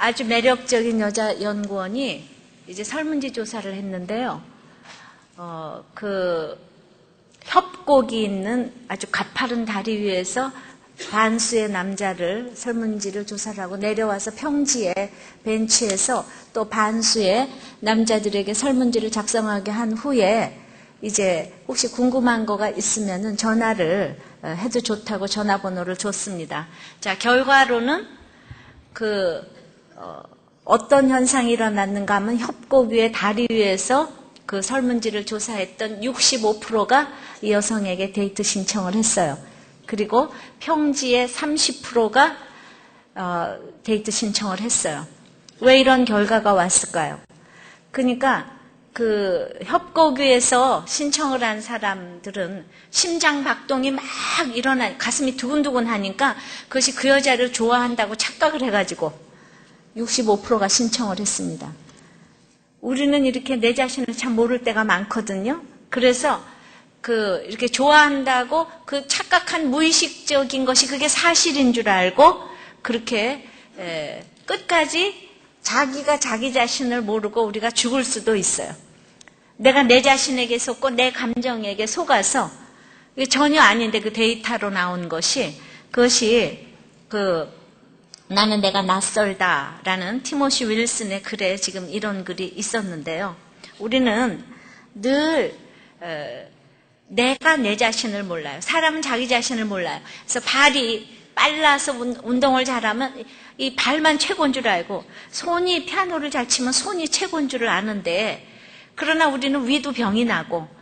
아주 매력적인 여자 연구원이 이제 설문지 조사를 했는데요. 그 협곡이 있는 아주 가파른 다리 위에서 반수의 남자를 설문지를 조사를 하고 내려와서 평지에 벤치에서 또 반수의 남자들에게 설문지를 작성하게 한 후에 이제 혹시 궁금한 거가 있으면은 전화를 해도 좋다고 전화번호를 줬습니다. 자, 결과로는 어떤 현상이 일어났는가 하면 협곡 위에 다리 위에서 그 설문지를 조사했던 65%가 이 여성에게 데이트 신청을 했어요. 그리고 평지의 30%가 데이트 신청을 했어요. 왜 이런 결과가 왔을까요? 그러니까 그 협곡 위에서 신청을 한 사람들은 심장 박동이 막 일어나 가슴이 두근두근 하니까 그것이 그 여자를 좋아한다고 착각을 해가지고 65%가 신청을 했습니다. 우리는 이렇게 내 자신을 참 모를 때가 많거든요. 그래서 이렇게 좋아한다고 그 착각한 무의식적인 것이 그게 사실인 줄 알고 그렇게 끝까지 자기가 자기 자신을 모르고 우리가 죽을 수도 있어요. 내가 내 자신에게 속고 내 감정에게 속아서 이게 전혀 아닌데 그 데이터로 나온 그것이 나는 내가 낯설다라는 티모시 윌슨의 글에 지금 이런 글이 있었는데요. 우리는 늘 내가 내 자신을 몰라요. 사람은 자기 자신을 몰라요. 그래서 발이 빨라서 운동을 잘하면 이 발만 최고인 줄 알고 손이 피아노를 잘 치면 손이 최고인 줄 아는데 그러나 우리는 위도 병이 나고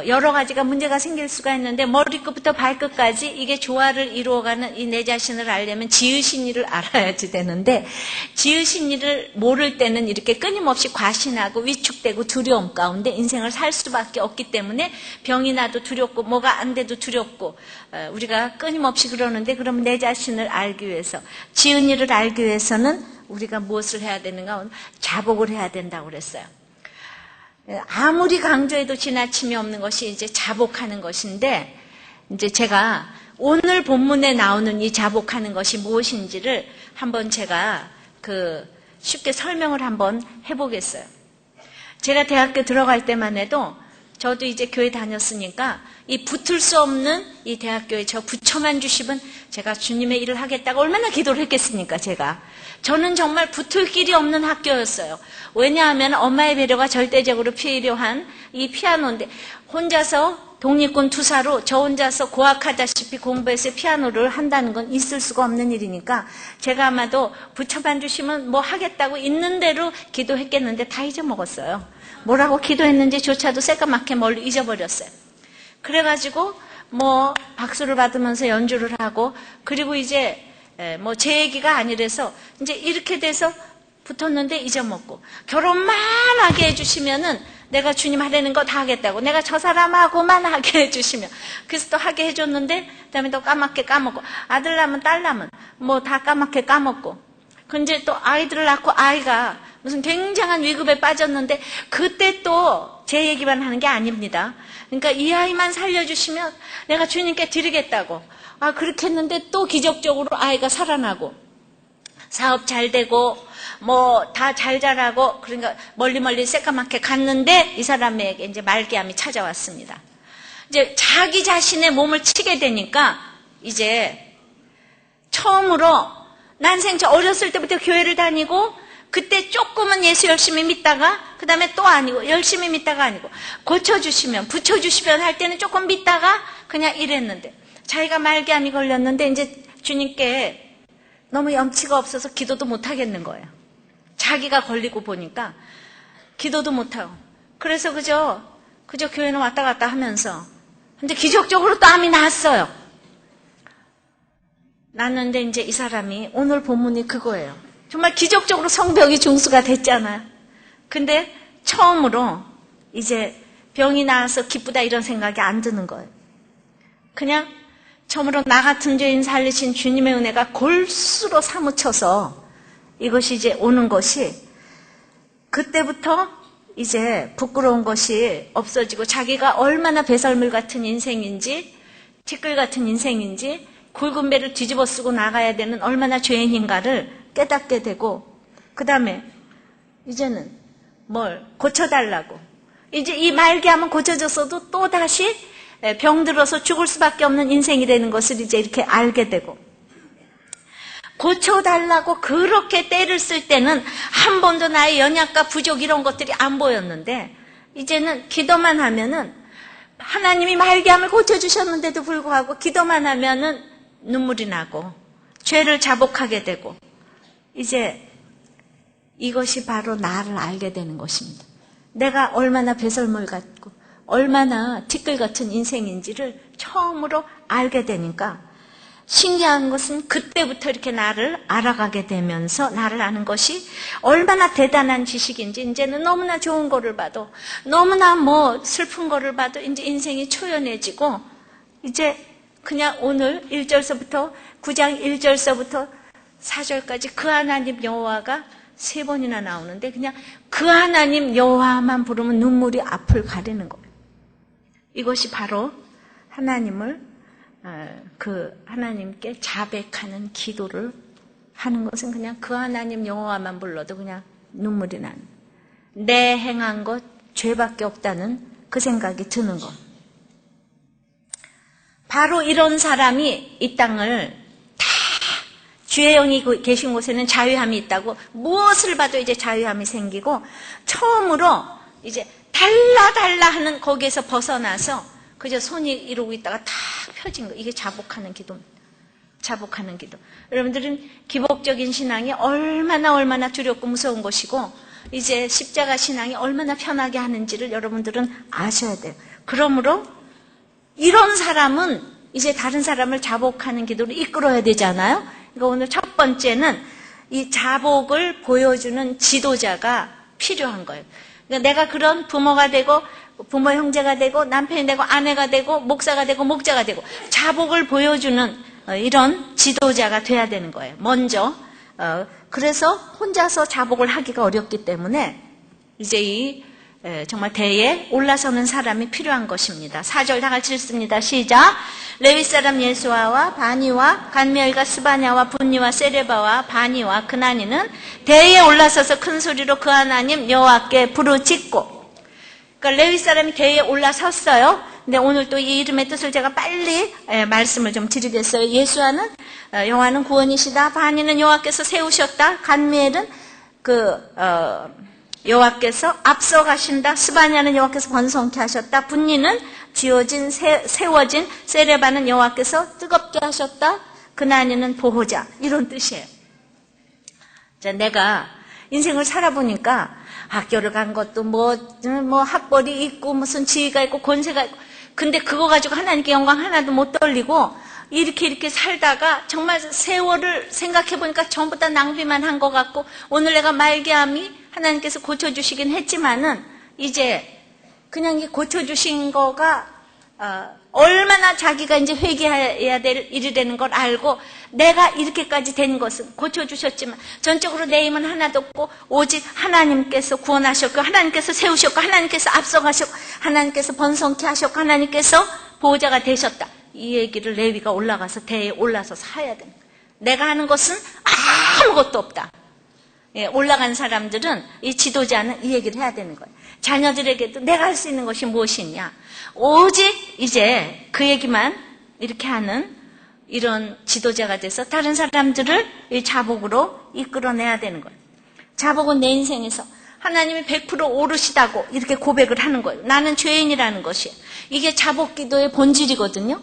여러 가지가 문제가 생길 수가 있는데 머리끝부터 발끝까지 이게 조화를 이루어가는 이 내 자신을 알려면 지으신 일을 알아야지 되는데 지으신 일을 모를 때는 이렇게 끊임없이 과신하고 위축되고 두려움 가운데 인생을 살 수밖에 없기 때문에 병이 나도 두렵고 뭐가 안 돼도 두렵고 우리가 끊임없이 그러는데 그러면 내 자신을 알기 위해서 지은 일을 알기 위해서는 우리가 무엇을 해야 되는가? 자복을 해야 된다고 그랬어요. 아무리 강조해도 지나침이 없는 것이 이제 자복하는 것인데, 이제 제가 오늘 본문에 나오는 이 자복하는 것이 무엇인지를 한번 제가 쉽게 설명을 한번 해보겠어요. 제가 대학교 들어갈 때만 해도 저도 이제 교회 다녔으니까 이 붙을 수 없는 이 대학교에 저 부처만 주시면 제가 주님의 일을 하겠다고 얼마나 기도를 했겠습니까, 제가. 저는 정말 붙을 길이 없는 학교였어요. 왜냐하면 엄마의 배려가 절대적으로 필요한 이 피아노인데 혼자서 독립군 투사로 저 혼자서 고학하다시피 공부해서 피아노를 한다는 건 있을 수가 없는 일이니까 제가 아마도 부처만 주시면 뭐 하겠다고 있는 대로 기도했겠는데 다 잊어먹었어요. 뭐라고 기도했는지조차도 새까맣게 멀리 잊어버렸어요. 그래가지고 뭐 박수를 받으면서 연주를 하고 그리고 이제 뭐 제 얘기가 아니라서 이제 이렇게 돼서 붙었는데 잊어먹고 결혼만 하게 해주시면은 내가 주님 하려는 거 다 하겠다고 내가 저 사람하고만 하게 해주시면 그래서 또 하게 해줬는데 그다음에 또 까맣게 까먹고 아들 낳으면 딸 낳으면 뭐 다 까맣게 까먹고 근데 또 아이들을 낳고 아이가 무슨 굉장한 위급에 빠졌는데 그때 또 제 얘기만 하는 게 아닙니다. 그러니까 이 아이만 살려주시면 내가 주님께 드리겠다고 그렇게 했는데 또 기적적으로 아이가 살아나고 사업 잘 되고 뭐 다 잘 자라고 그러니까 멀리 새까맣게 갔는데 이 사람에게 이제 말기암이 찾아왔습니다. 이제 자기 자신의 몸을 치게 되니까 이제 처음으로 난 생전 어렸을 때부터 교회를 다니고 그때 조금은 예수 열심히 믿다가 그 다음에 또 아니고 열심히 믿다가 아니고 고쳐주시면 붙여주시면 할 때는 조금 믿다가 그냥 이랬는데 자기가 말기암이 걸렸는데 이제 주님께 너무 염치가 없어서 기도도 못하겠는 거예요. 자기가 걸리고 보니까 기도도 못하고 그래서 그저 교회는 왔다 갔다 하면서 근데 기적적으로 또 암이 났어요. 났는데 이제 이 사람이 오늘 본문이 그거예요. 정말 기적적으로 성병이 중수가 됐잖아요. 근데 처음으로 이제 병이 나아서 기쁘다 이런 생각이 안 드는 거예요. 그냥 처음으로 나 같은 죄인 살리신 주님의 은혜가 골수로 사무쳐서 이것이 이제 오는 것이 그때부터 이제 부끄러운 것이 없어지고 자기가 얼마나 배설물 같은 인생인지 티끌 같은 인생인지 굵은 배를 뒤집어 쓰고 나가야 되는 얼마나 죄인인가를 깨닫게 되고, 그 다음에 이제는 뭘 고쳐달라고. 이제 이 말기암은 고쳐졌어도 또 다시 병들어서 죽을 수밖에 없는 인생이 되는 것을 이제 이렇게 알게 되고, 고쳐달라고 그렇게 때를 쓸 때는 한 번도 나의 연약과 부족 이런 것들이 안 보였는데, 이제는 기도만 하면은 하나님이 말기암을 고쳐주셨는데도 불구하고 기도만 하면은 눈물이 나고 죄를 자복하게 되고, 이제 이것이 바로 나를 알게 되는 것입니다. 내가 얼마나 배설물 같고 얼마나 티끌 같은 인생인지를 처음으로 알게 되니까, 신기한 것은 그때부터 이렇게 나를 알아가게 되면서 나를 아는 것이 얼마나 대단한 지식인지, 이제는 너무나 좋은 거를 봐도, 너무나 뭐 슬픈 거를 봐도 이제 인생이 초연해지고, 이제 그냥 오늘 1절서부터 9장 1절서부터 4절까지 그 하나님 여호와가 3번이나 나오는데, 그냥 그 하나님 여호와만 부르면 눈물이 앞을 가리는 거예요. 이것이 바로 하나님을 하나님께 자백하는 기도를 하는 것은 그냥 그 하나님 여호와만 불러도 그냥 눈물이 나는, 내 행한 것 죄밖에 없다는 그 생각이 드는 것. 바로 이런 사람이 이 땅을 다, 주의 영이 계신 곳에는 자유함이 있다고, 무엇을 봐도 이제 자유함이 생기고, 처음으로 이제 달라 하는 거기에서 벗어나서 그저 손이 이러고 있다가 탁 펴진 거. 이게 자복하는 기도입니다. 자복하는 기도. 여러분들은 기복적인 신앙이 얼마나 두렵고 무서운 것이고, 이제 십자가 신앙이 얼마나 편하게 하는지를 여러분들은 아셔야 돼요. 그러므로 이런 사람은 이제 다른 사람을 자복하는 기도로 이끌어야 되잖아요. 그러니까 오늘 첫 번째는 이 자복을 보여주는 지도자가 필요한 거예요. 그러니까 내가 그런 부모가 되고, 부모 형제가 되고, 남편이 되고, 아내가 되고, 목사가 되고, 목자가 되고, 자복을 보여주는 이런 지도자가 돼야 되는 거예요. 먼저. 그래서 혼자서 자복을 하기가 어렵기 때문에 이제 이 정말 대에 올라서는 사람이 필요한 것입니다. 4절 다 같이 읽습니다. 시작. 레위 사람 예수아와 바니와 간미엘과 스바냐와 분니와 세레바와 바니와 그나니는 대에 올라서서 큰 소리로 그 하나님 여호와께 부르짖고. 그러니까 레위 사람이 대에 올라섰어요. 근데 오늘 또 이 이름의 뜻을 제가 빨리 말씀을 좀 드리겠어요. 예수아는 여호와는 구원이시다. 바니는 여호와께서 세우셨다. 간미엘은 여호와께서 앞서가신다. 스바냐는 여호와께서 번성케 하셨다. 분니는 지어진 세워진, 세레바는 여호와께서 뜨겁게 하셨다. 그나니는 보호자. 이런 뜻이에요. 자, 내가 인생을 살아보니까 학교를 간 것도 뭐 학벌이 있고 무슨 지위가 있고 권세가 있고, 근데 그거 가지고 하나님께 영광 하나도 못 돌리고 이렇게 살다가 정말 세월을 생각해보니까 전부 다 낭비만 한 것 같고, 오늘 내가 말기암이 하나님께서 고쳐주시긴 했지만은 이제 그냥 이 고쳐주신 거가 얼마나 자기가 이제 회개해야 될 일이 되는 걸 알고, 내가 이렇게까지 된 것은 고쳐주셨지만 전적으로 내 힘은 하나도 없고 오직 하나님께서 구원하셨고, 하나님께서 세우셨고, 하나님께서 앞서가셨고, 하나님께서 번성케 하셨고, 하나님께서 보호자가 되셨다. 이 얘기를 레위가 올라가서 대에 올라서서 해야 됩니다. 내가 하는 것은 아무것도 없다. 예, 올라간 사람들은, 이 지도자는 이 얘기를 해야 되는 거예요. 자녀들에게도 내가 할 수 있는 것이 무엇이냐. 오직 이제 그 얘기만 이렇게 하는 이런 지도자가 돼서 다른 사람들을 이 자복으로 이끌어내야 되는 거예요. 자복은 내 인생에서 하나님이 100% 오르시다고 이렇게 고백을 하는 거예요. 나는 죄인이라는 것이에요. 이게 자복 기도의 본질이거든요.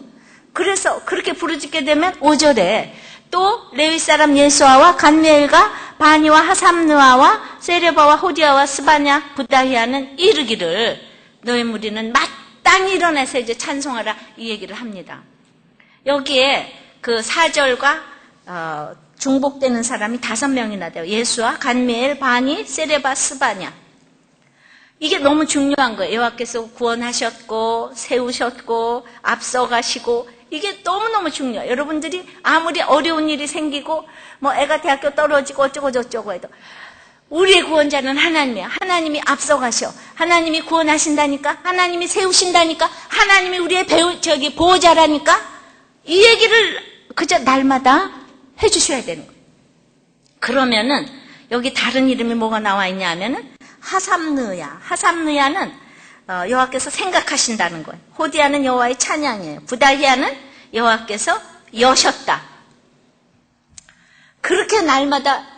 그래서 그렇게 부르짖게 되면 5절에 또 레위 사람 예수아와 간미엘과 바니와 하삼느아와 세레바와 호디아와 스바냐 부다히아는 이르기를 너희 무리는 마땅히 일어나서 이제 찬송하라, 이 얘기를 합니다. 여기에 그 4절과 중복되는 사람이 5명이나 돼요. 예수아, 간미엘, 바니, 세레바, 스바냐. 이게 너무 중요한 거예요. 여호와께서 구원하셨고 세우셨고 앞서가시고, 이게 너무너무 중요해요. 여러분들이 아무리 어려운 일이 생기고 뭐 애가 대학교 떨어지고 어쩌고 저쩌고 해도 우리의 구원자는 하나님이에요. 하나님이 앞서가셔. 하나님이 구원하신다니까. 하나님이 세우신다니까. 하나님이 우리의 보호자라니까. 이 얘기를 그저 날마다 해주셔야 되는 거예요. 그러면은 여기 다른 이름이 뭐가 나와 있냐 하면은 하삼느야. 하삼느야는 여호와께서 생각하신다는 거예요. 호디아는 여호와의 찬양이에요. 부다히아는 여호와께서 여셨다. 그렇게 날마다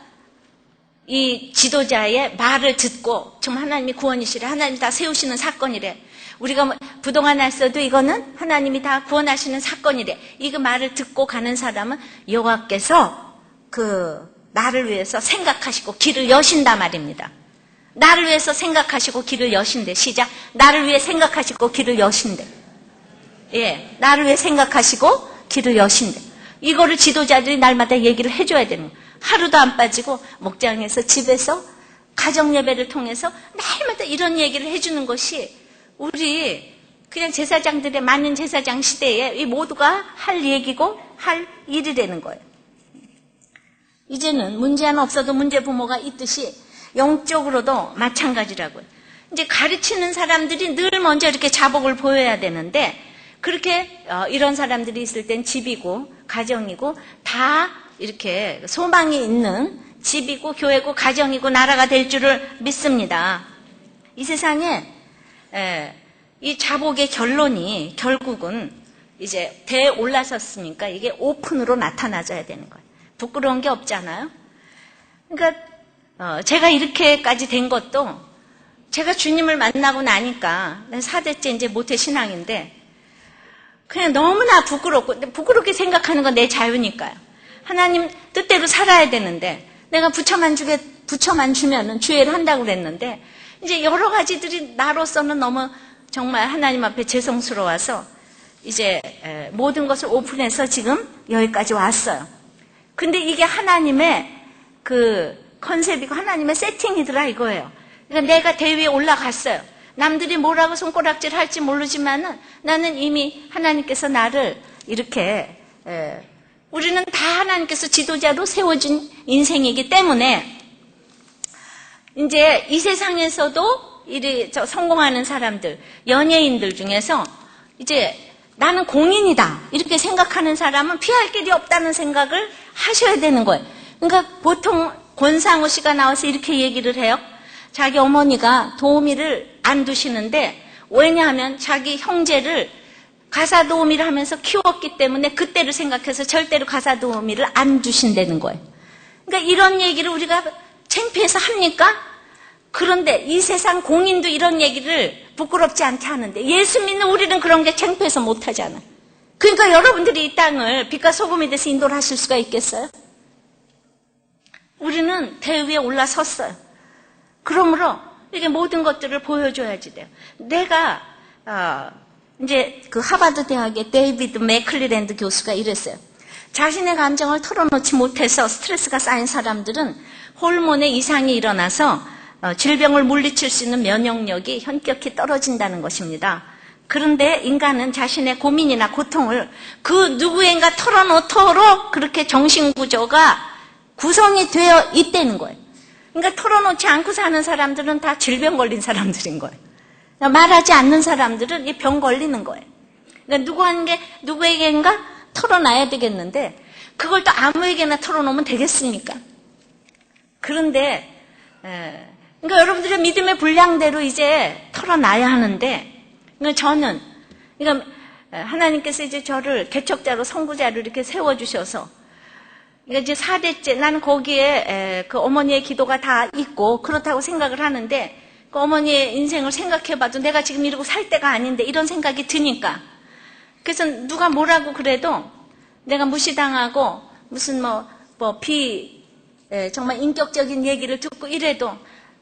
이 지도자의 말을 듣고 정말 하나님이 구원이시래. 하나님이 다 세우시는 사건이래. 우리가 부동안 했어도 이거는 하나님이 다 구원하시는 사건이래. 이거 말을 듣고 가는 사람은 여호와께서 나를 위해서 생각하시고 길을 여신다 말입니다. 나를 위해서 생각하시고 길을 여신대. 시작. 나를 위해 생각하시고 길을 여신대. 예, 나를 위해 생각하시고 길을 여신대. 이거를 지도자들이 날마다 얘기를 해줘야 되는 거예요. 하루도 안 빠지고 목장에서 집에서 가정 예배를 통해서 날마다 이런 얘기를 해주는 것이 우리 그냥 제사장들의 많은 제사장 시대에 이 모두가 할 얘기고 할 일이 되는 거예요. 이제는 문제 하나 없어도 문제 부모가 있듯이 영적으로도 마찬가지라고요. 이제 가르치는 사람들이 늘 먼저 이렇게 자복을 보여야 되는데 그렇게 이런 사람들이 있을 땐 집이고 가정이고 다 이렇게 소망이 있는 집이고 교회고 가정이고 나라가 될 줄을 믿습니다. 이 세상에 이 자복의 결론이 결국은 이제 대에 올라섰으니까 이게 오픈으로 나타나져야 되는 거예요. 부끄러운 게 없잖아요. 그러니까 제가 이렇게까지 된 것도 제가 주님을 만나고 나니까 4대째 이제 모태신앙인데 그냥 너무나 부끄럽고 부끄럽게 생각하는 건 내 자유니까요. 하나님 뜻대로 살아야 되는데 내가 부처만 주면은 주애를 한다고 그랬는데 이제 여러 가지들이 나로서는 너무 정말 하나님 앞에 죄송스러워서 이제 모든 것을 오픈해서 지금 여기까지 왔어요. 근데 이게 하나님의 컨셉이고 하나님의 세팅이더라 이거예요. 그러니까 내가 대위에 올라갔어요. 남들이 뭐라고 손가락질 할지 모르지만은 나는 이미 하나님께서 나를 이렇게 우리는 다 하나님께서 지도자로 세워준 인생이기 때문에 이제 이 세상에서도 성공하는 사람들, 연예인들 중에서 이제 나는 공인이다 이렇게 생각하는 사람은 피할 길이 없다는 생각을 하셔야 되는 거예요. 그러니까 보통 권상우 씨가 나와서 이렇게 얘기를 해요. 자기 어머니가 도우미를 안 두시는데 왜냐하면 자기 형제를 가사 도우미를 하면서 키웠기 때문에 그때를 생각해서 절대로 가사 도우미를 안 주신다는 거예요. 그러니까 이런 얘기를 우리가 창피해서 합니까? 그런데 이 세상 공인도 이런 얘기를 부끄럽지 않게 하는데 예수 믿는 우리는 그런 게 창피해서 못하잖아. 그러니까 여러분들이 이 땅을 빛과 소금이 돼서 인도를 하실 수가 있겠어요? 우리는 대위에 올라섰어요. 그러므로 이게 모든 것들을 보여줘야지 돼요. 내가 이제 그 하버드 대학의 데이비드 맥클리랜드 교수가 이랬어요. 자신의 감정을 털어놓지 못해서 스트레스가 쌓인 사람들은 호르몬의 이상이 일어나서 질병을 물리칠 수 있는 면역력이 현격히 떨어진다는 것입니다. 그런데 인간은 자신의 고민이나 고통을 그 누구인가 털어놓도록 그렇게 정신구조가 구성이 되어 있다는 거예요. 그러니까 털어놓지 않고 사는 사람들은 다 질병 걸린 사람들인 거예요. 말하지 않는 사람들은 이 병 걸리는 거예요. 그러니까 누구에게인가 털어놔야 되겠는데 그걸 또 아무에게나 털어놓으면 되겠습니까? 그런데 그러니까 여러분들의 믿음의 분량대로 이제 털어놔야 하는데 저는 그러니까 하나님께서 이제 저를 개척자로 선구자로 이렇게 세워주셔서 그러니까 이제 4대째 나는 거기에 그 어머니의 기도가 다 있고 그렇다고 생각을 하는데 그 어머니의 인생을 생각해봐도 내가 지금 이러고 살 때가 아닌데 이런 생각이 드니까 그래서 누가 뭐라고 그래도 내가 무시당하고 무슨 정말 인격적인 얘기를 듣고 이래도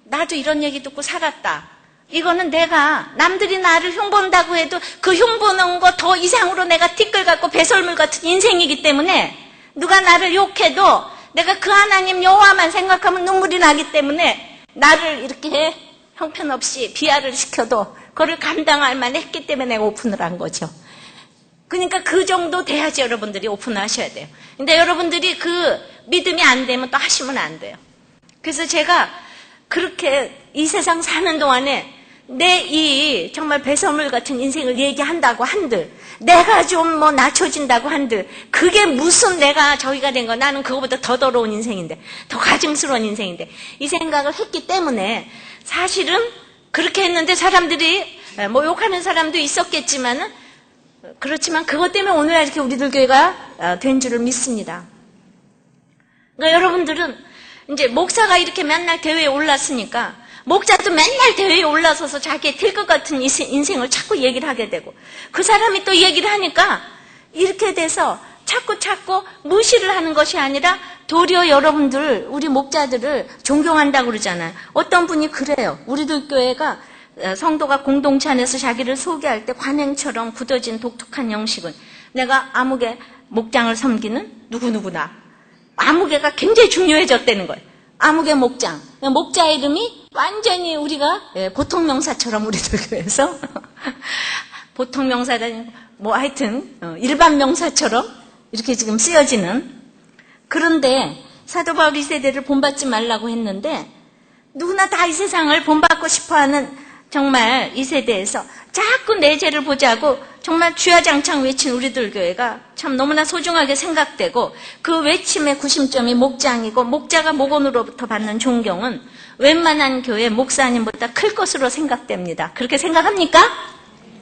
나도 이런 얘기 듣고 살았다. 이거는 내가 남들이 나를 흉본다고 해도 그 흉보는 거 더 이상으로 내가 티끌 같고 배설물 같은 인생이기 때문에 누가 나를 욕해도 내가 그 하나님 여호와만 생각하면 눈물이 나기 때문에 나를 이렇게 형편없이 비하를 시켜도 그걸 감당할 만했기 때문에 내가 오픈을 한 거죠. 그러니까 그 정도 돼야지 여러분들이 오픈을 하셔야 돼요. 근데 여러분들이 그 믿음이 안 되면 또 하시면 안 돼요. 그래서 제가 그렇게 이 세상 사는 동안에 내 이 정말 배설물 같은 인생을 얘기한다고 한들, 내가 좀 뭐 낮춰진다고 한들, 그게 무슨 내가 저기가 된 거, 나는 그거보다 더 더러운 인생인데, 더 가증스러운 인생인데, 이 생각을 했기 때문에 사실은 그렇게 했는데 사람들이 뭐 욕하는 사람도 있었겠지만은, 그렇지만 그것 때문에 오늘 이렇게 우리들 교회가 된 줄을 믿습니다. 그러니까 여러분들은 이제 목사가 이렇게 맨날 대회에 올랐으니까 목자도 맨날 대회에 올라서서 자기의 될 것 같은 인생을 자꾸 얘기를 하게 되고, 그 사람이 또 얘기를 하니까 이렇게 돼서 자꾸 무시를 하는 것이 아니라 도리어 여러분들, 우리 목자들을 존경한다고 그러잖아요. 어떤 분이 그래요. 우리들 교회가 성도가 공동체 안에서 자기를 소개할 때 관행처럼 굳어진 독특한 형식은, 내가 아무개 목장을 섬기는 누구누구나. 아무개가 굉장히 중요해졌다는 거예요. 아무개 목장. 목자 이름이 완전히 우리가 보통 명사처럼 우리들 교회에서 보통 명사가 뭐 하여튼 일반 명사처럼 이렇게 지금 쓰여지는. 그런데 사도 바울이 이 세대를 본받지 말라고 했는데, 누구나 다 이 세상을 본받고 싶어하는 정말 이 세대에서 자꾸 내 죄를 보자고 정말 주야장창 외친 우리들 교회가 참 너무나 소중하게 생각되고, 그 외침의 구심점이 목장이고, 목자가 목원으로부터 받는 존경은 웬만한 교회 목사님보다 클 것으로 생각됩니다. 그렇게 생각합니까?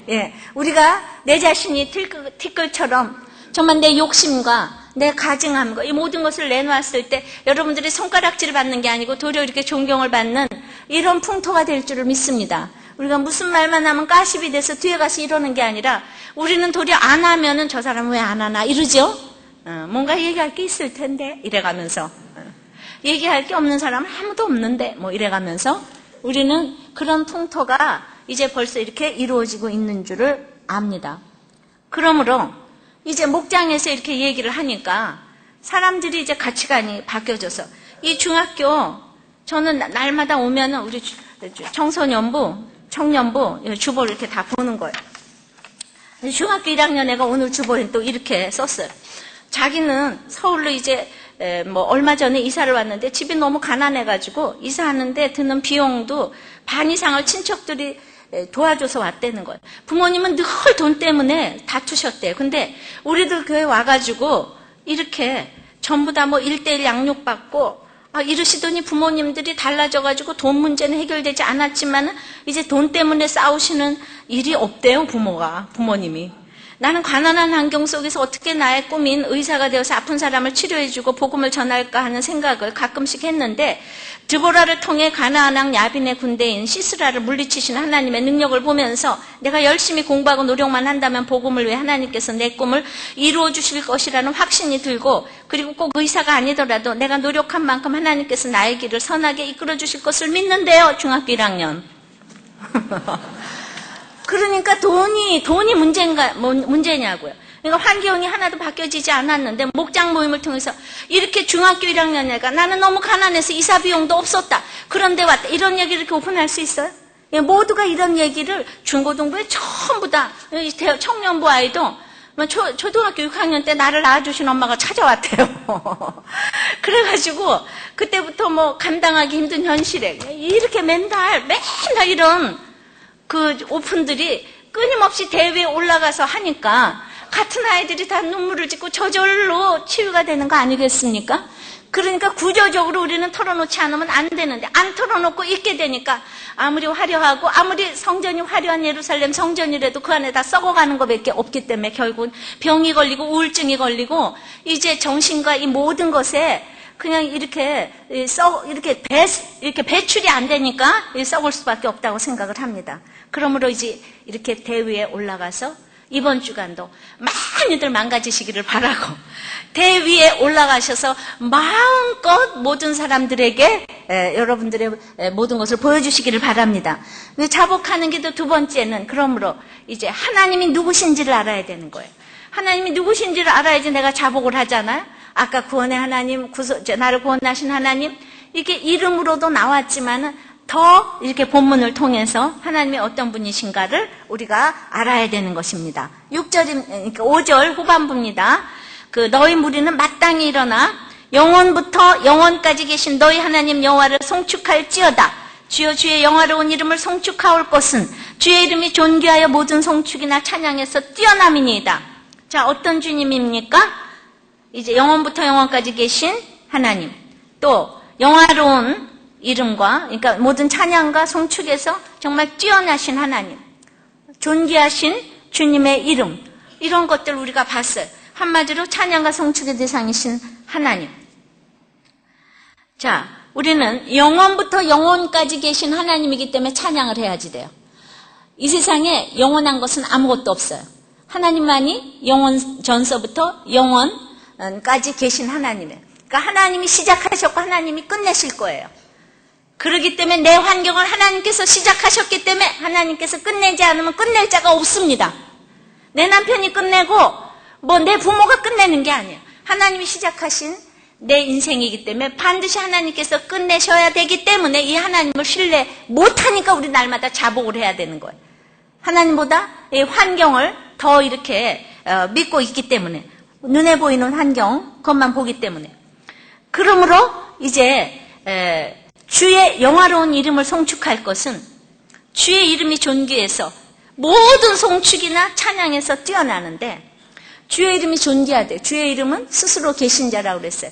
예, 우리가 내 자신이 티끌처럼 정말 내 욕심과 내 가증함과 이 모든 것을 내놓았을 때 여러분들이 손가락질을 받는 게 아니고 도리어 이렇게 존경을 받는 이런 풍토가 될 줄을 믿습니다. 우리가 무슨 말만 하면 가십이 돼서 뒤에 가서 이러는 게 아니라, 우리는 도리어 안 하면은 저 사람은 왜 안 하나 이러죠. 뭔가 얘기할 게 있을 텐데 이래가면서, 얘기할 게 없는 사람은 아무도 없는데 뭐 이래가면서, 우리는 그런 풍토가 이제 벌써 이렇게 이루어지고 있는 줄을 압니다. 그러므로 이제 목장에서 이렇게 얘기를 하니까 사람들이 이제 가치관이 바뀌어져서, 이 중학교 저는 날마다 오면은 우리 청년부 주보를 이렇게 다 보는 거예요. 중학교 1학년 애가 오늘 주보에 또 이렇게 썼어요. 자기는 서울로 이제 뭐 얼마 전에 이사를 왔는데 집이 너무 가난해가지고 이사하는데 드는 비용도 반 이상을 친척들이 도와줘서 왔다는 거예요. 부모님은 늘 돈 때문에 다투셨대요. 근데 우리들 교회 와가지고 이렇게 전부 다 뭐 1:1 양육받고 이러시더니 부모님들이 달라져가지고 돈 문제는 해결되지 않았지만 이제 돈 때문에 싸우시는 일이 없대요, 부모님이. 나는 가난한 환경 속에서 어떻게 나의 꿈인 의사가 되어서 아픈 사람을 치료해주고 복음을 전할까 하는 생각을 가끔씩 했는데, 드보라를 통해 가나안 왕 야빈의 군대인 시스라를 물리치신 하나님의 능력을 보면서 내가 열심히 공부하고 노력만 한다면 복음을 위해 하나님께서 내 꿈을 이루어 주실 것이라는 확신이 들고, 그리고 꼭 의사가 아니더라도 내가 노력한 만큼 하나님께서 나의 길을 선하게 이끌어 주실 것을 믿는데요. 중학교 1학년. 그러니까 돈이 문제냐고요. 그러니까 환경이 하나도 바뀌어지지 않았는데, 목장 모임을 통해서 이렇게 중학교 1학년 애가 나는 너무 가난해서 이사 비용도 없었다, 그런데 왔다, 이런 얘기를 이렇게 오픈할 수 있어요? 모두가 이런 얘기를 중고등부에 전부 다, 청년부 아이도 초등학교 6학년 때 나를 낳아주신 엄마가 찾아왔대요. 그래가지고 그때부터 뭐 감당하기 힘든 현실에 이렇게 맨날 이런 그 오픈들이 끊임없이 대회에 올라가서 하니까 같은 아이들이 다 눈물을 짓고 저절로 치유가 되는 거 아니겠습니까? 그러니까 구조적으로 우리는 털어놓지 않으면 안 되는데, 안 털어놓고 있게 되니까 아무리 화려하고 아무리 성전이 화려한 예루살렘 성전이라도 그 안에 다 썩어가는 것밖에 없기 때문에 결국은 병이 걸리고 우울증이 걸리고, 이제 정신과 이 모든 것에 그냥 이렇게 배출이 안 되니까 썩을 수밖에 없다고 생각을 합니다. 그러므로 이제 이렇게 대회에 올라가서 이번 주간도 많이들 망가지시기를 바라고, 대위에 올라가셔서 마음껏 모든 사람들에게 여러분들의 모든 것을 보여주시기를 바랍니다. 자복하는 게 또 두 번째는, 그러므로 이제 하나님이 누구신지를 알아야 되는 거예요. 하나님이 누구신지를 알아야지 내가 자복을 하잖아요. 아까 구원의 하나님, 나를 구원하신 하나님, 이렇게 이름으로도 나왔지만은 더 이렇게 본문을 통해서 하나님이 어떤 분이신가를 우리가 알아야 되는 것입니다. 5절 후반부입니다. 너희 무리는 마땅히 일어나 영원부터 영원까지 계신 너희 하나님 여호와를 송축할지어다. 주여 주의 영화로운 이름을 송축하올 것은 주의 이름이 존귀하여 모든 송축이나 찬양에서 뛰어남이니이다. 자, 어떤 주님입니까? 이제 영원부터 영원까지 계신 하나님. 또 영화로운 이름과 그러니까 모든 찬양과 송축에서 정말 뛰어나신 하나님. 존귀하신 주님의 이름. 이런 것들 우리가 봤어요. 한마디로 찬양과 송축의 대상이신 하나님. 자, 우리는 영원부터 영원까지 계신 하나님이기 때문에 찬양을 해야지 돼요. 이 세상에 영원한 것은 아무것도 없어요. 하나님만이 영원 전서부터 영원까지 계신 하나님이에요. 그러니까 하나님이 시작하셨고 하나님이 끝내실 거예요. 그렇기 때문에 내 환경을 하나님께서 시작하셨기 때문에 하나님께서 끝내지 않으면 끝낼 자가 없습니다. 내 남편이 끝내고 뭐 내 부모가 끝내는 게 아니에요. 하나님이 시작하신 내 인생이기 때문에 반드시 하나님께서 끝내셔야 되기 때문에 이 하나님을 신뢰 못하니까 우리 날마다 자복을 해야 되는 거예요. 하나님보다 이 환경을 더 이렇게 믿고 있기 때문에 눈에 보이는 환경 그것만 보기 때문에 그러므로 이제 주의 영화로운 이름을 송축할 것은 주의 이름이 존귀해서 모든 송축이나 찬양에서 뛰어나는데 주의 이름이 존귀하대. 주의 이름은 스스로 계신 자라고 그랬어요.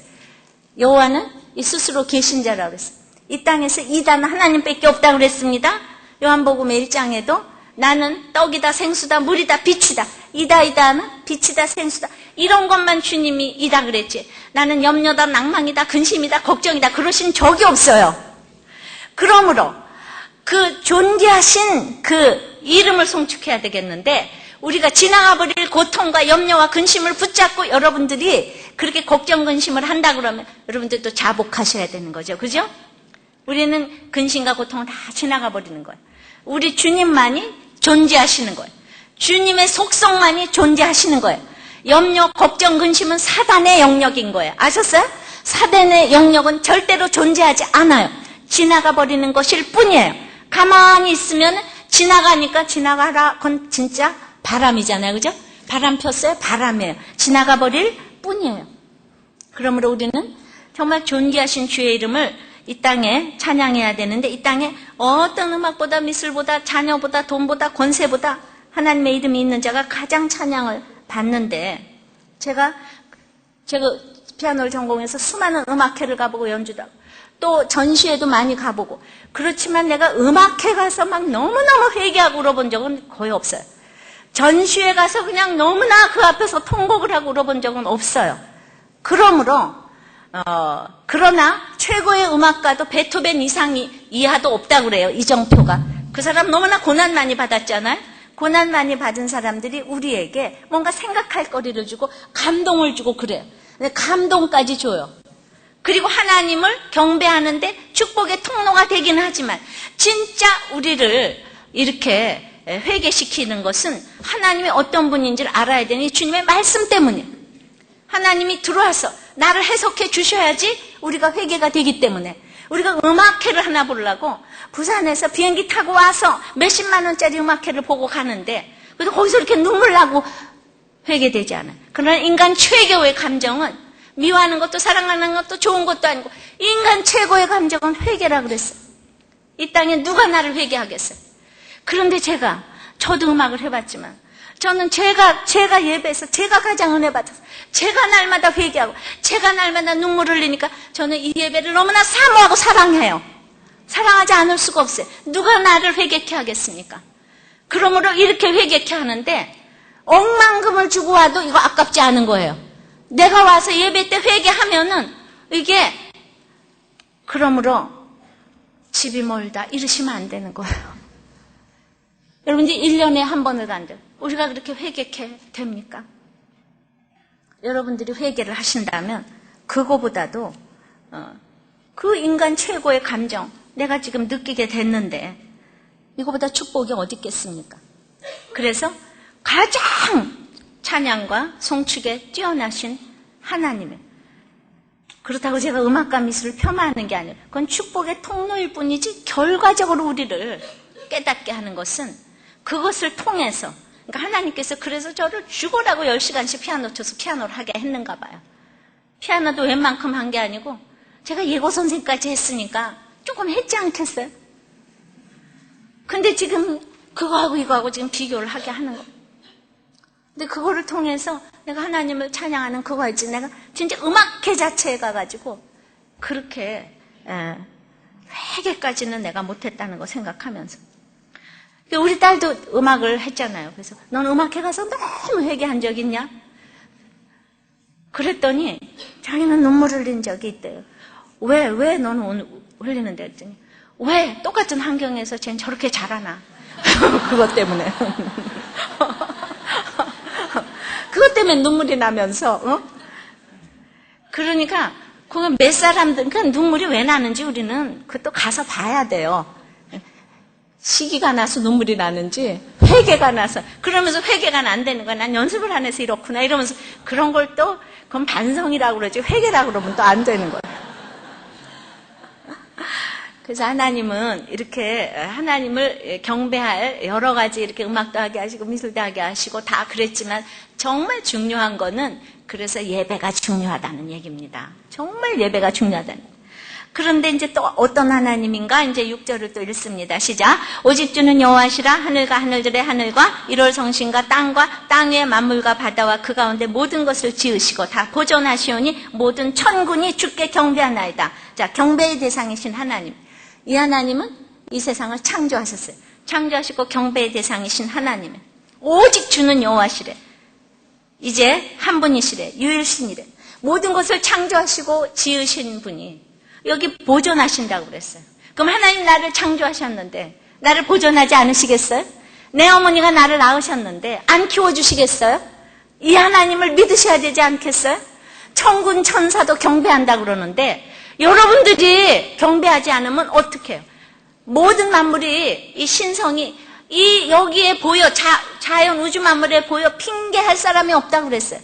여호와는 이 스스로 계신 자라고 그랬어요. 이 땅에서 이단 하나님밖에 없다고 그랬습니다. 요한복음 1장에도 나는 떡이다 생수다 물이다 빛이다. 이다는 빛이다 생수다. 이런 것만 주님이 이다 그랬지. 나는 염려다 낭망이다 근심이다 걱정이다 그러신 적이 없어요. 그러므로 그 존귀하신 그 이름을 송축해야 되겠는데 우리가 지나가버릴 고통과 염려와 근심을 붙잡고 여러분들이 그렇게 걱정 근심을 한다 그러면 여러분들도 자복하셔야 되는 거죠. 그죠? 우리는 근심과 고통을 다 지나가버리는 거예요. 우리 주님만이 존재하시는 거예요. 주님의 속성만이 존재하시는 거예요. 염려, 걱정, 근심은 사단의 영역인 거예요. 아셨어요? 사단의 영역은 절대로 존재하지 않아요. 지나가버리는 것일 뿐이에요. 가만히 있으면 지나가니까 지나가라. 그건 진짜 바람이잖아요. 그죠? 바람 폈어요? 바람이에요. 지나가 버릴 뿐이에요. 그러므로 우리는 정말 존귀하신 주의 이름을 이 땅에 찬양해야 되는데 이 땅에 어떤 음악보다 미술보다 자녀보다 돈보다 권세보다 하나님의 이름이 있는 자가 가장 찬양을 받는데 제가 피아노를 전공해서 수많은 음악회를 가보고 연주도 하고 또 전시회도 많이 가보고 그렇지만 내가 음악회 가서 막 너무너무 회개하고 울어본 적은 거의 없어요. 전시회 가서 그냥 너무나 그 앞에서 통곡을 하고 울어본 적은 없어요. 그러므로 그러나 최고의 음악가도 베토벤 이하도 없다고 그래요. 이정표가. 그 사람 너무나 고난 많이 받았잖아요. 고난 많이 받은 사람들이 우리에게 뭔가 생각할 거리를 주고 감동을 주고 그래요. 감동까지 줘요. 그리고 하나님을 경배하는데 축복의 통로가 되기는 하지만 진짜 우리를 이렇게 회개시키는 것은 하나님이 어떤 분인지를 알아야 되니 주님의 말씀 때문에 하나님이 들어와서 나를 해석해 주셔야지 우리가 회개가 되기 때문에 우리가 음악회를 하나 보려고 부산에서 비행기 타고 와서 몇십만 원짜리 음악회를 보고 가는데 그래도 거기서 이렇게 눈물 나고 회개되지 않아요. 그러나 인간 최고의 감정은 미워하는 것도 사랑하는 것도 좋은 것도 아니고 인간 최고의 감정은 회개라고 그랬어요. 이 땅에 누가 나를 회개하겠어요. 그런데 저도 음악을 해봤지만 저는 제가 예배해서 제가 가장 은혜 받아서 제가 날마다 회개하고 제가 날마다 눈물을 흘리니까 저는 이 예배를 너무나 사모하고 사랑해요. 사랑하지 않을 수가 없어요. 누가 나를 회개케 하겠습니까? 그러므로 이렇게 회개케 하는데 억만금을 주고 와도 이거 아깝지 않은 거예요. 내가 와서 예배 때 회개하면은 이게 그러므로 집이 멀다 이러시면 안 되는 거예요. 여러분들이 1년에 한 번을 간다. 우리가 그렇게 회개케 됩니까? 여러분들이 회개를 하신다면 그거보다도 그 인간 최고의 감정 내가 지금 느끼게 됐는데 이거보다 축복이 어디 있겠습니까? 그래서 가장 찬양과 송축에 뛰어나신 하나님의 그렇다고 제가 음악과 미술을 폄하하는 게 아니에요. 그건 축복의 통로일 뿐이지 결과적으로 우리를 깨닫게 하는 것은 그것을 통해서 그러니까 하나님께서 그래서 저를 죽어라고 10시간씩 피아노 쳐서 피아노를 하게 했는가 봐요. 피아노도 웬만큼 한 게 아니고 제가 예고 선생까지 했으니까 조금 했지 않겠어요? 근데 지금 그거하고 이거하고 지금 비교를 하게 하는 거. 근데 그거를 통해서 내가 하나님을 찬양하는 그거 있지. 내가 진짜 음악회 자체에 가가지고 그렇게 회개까지는 내가 못했다는 거 생각하면서. 우리 딸도 음악을 했잖아요. 그래서 넌 음악회 가서 너무 회개한 적 있냐? 그랬더니 자기는 눈물 흘린 적이 있대요. 왜 너는 오늘 흘리는데 했더니 왜 똑같은 환경에서 쟨 저렇게 잘하나? 그것 때문에. 그것 때문에 눈물이 나면서 그러니까 그건 몇 사람들 그 눈물이 왜 나는지 우리는 그것도 가서 봐야 돼요. 시기가 나서 눈물이 나는지 회개가 나서 그러면서 회개가 안 되는 거야. 난 연습을 안 해서 이렇구나 이러면서 그런 걸 또 그건 반성이라고 그러지 회개라고 그러면 또 안 되는 거야. 그래서 하나님은 이렇게 하나님을 경배할 여러 가지 이렇게 음악도 하게 하시고 미술도 하게 하시고 다 그랬지만 정말 중요한 거는 그래서 예배가 중요하다는 얘기입니다. 정말 예배가 중요하다는. 그런데 이제 또 어떤 하나님인가 이제 6절을 또 읽습니다. 시작. 오직 주는 여호와시라 하늘과 하늘들의 하늘과 1월 성신과 땅과 땅 위의 만물과 바다와 그 가운데 모든 것을 지으시고 다 보존하시오니 모든 천군이 주께 경배하나이다. 자, 경배의 대상이신 하나님. 이 하나님은 이 세상을 창조하셨어요. 창조하시고 경배의 대상이신 하나님. 오직 주는 여호와시래. 이제 한 분이시래. 유일신이래. 모든 것을 창조하시고 지으신 분이 여기 보존하신다고 그랬어요. 그럼 하나님 나를 창조하셨는데 나를 보존하지 않으시겠어요? 내 어머니가 나를 낳으셨는데 안 키워주시겠어요? 이 하나님을 믿으셔야 되지 않겠어요? 천군 천사도 경배한다고 그러는데 여러분들이 경배하지 않으면 어떡해요? 모든 만물이 이 신성이 이 여기에 보여 자연 우주 만물에 보여 핑계할 사람이 없다고 그랬어요.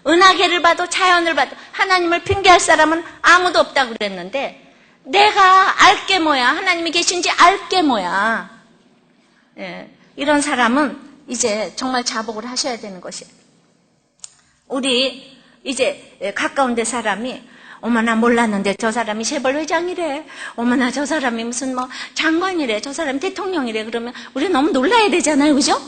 은하계를 봐도 자연을 봐도 하나님을 핑계할 사람은 아무도 없다고 그랬는데 내가 알게 뭐야? 하나님이 계신지 알게 뭐야? 예, 이런 사람은 이제 정말 자복을 하셔야 되는 것이에요. 우리 이제 가까운 데 사람이 어머나 몰랐는데 저 사람이 재벌회장이래. 어머나 저 사람이 무슨 뭐 장관이래. 저 사람이 대통령이래. 그러면 우리 너무 놀라야 되잖아요. 그죠?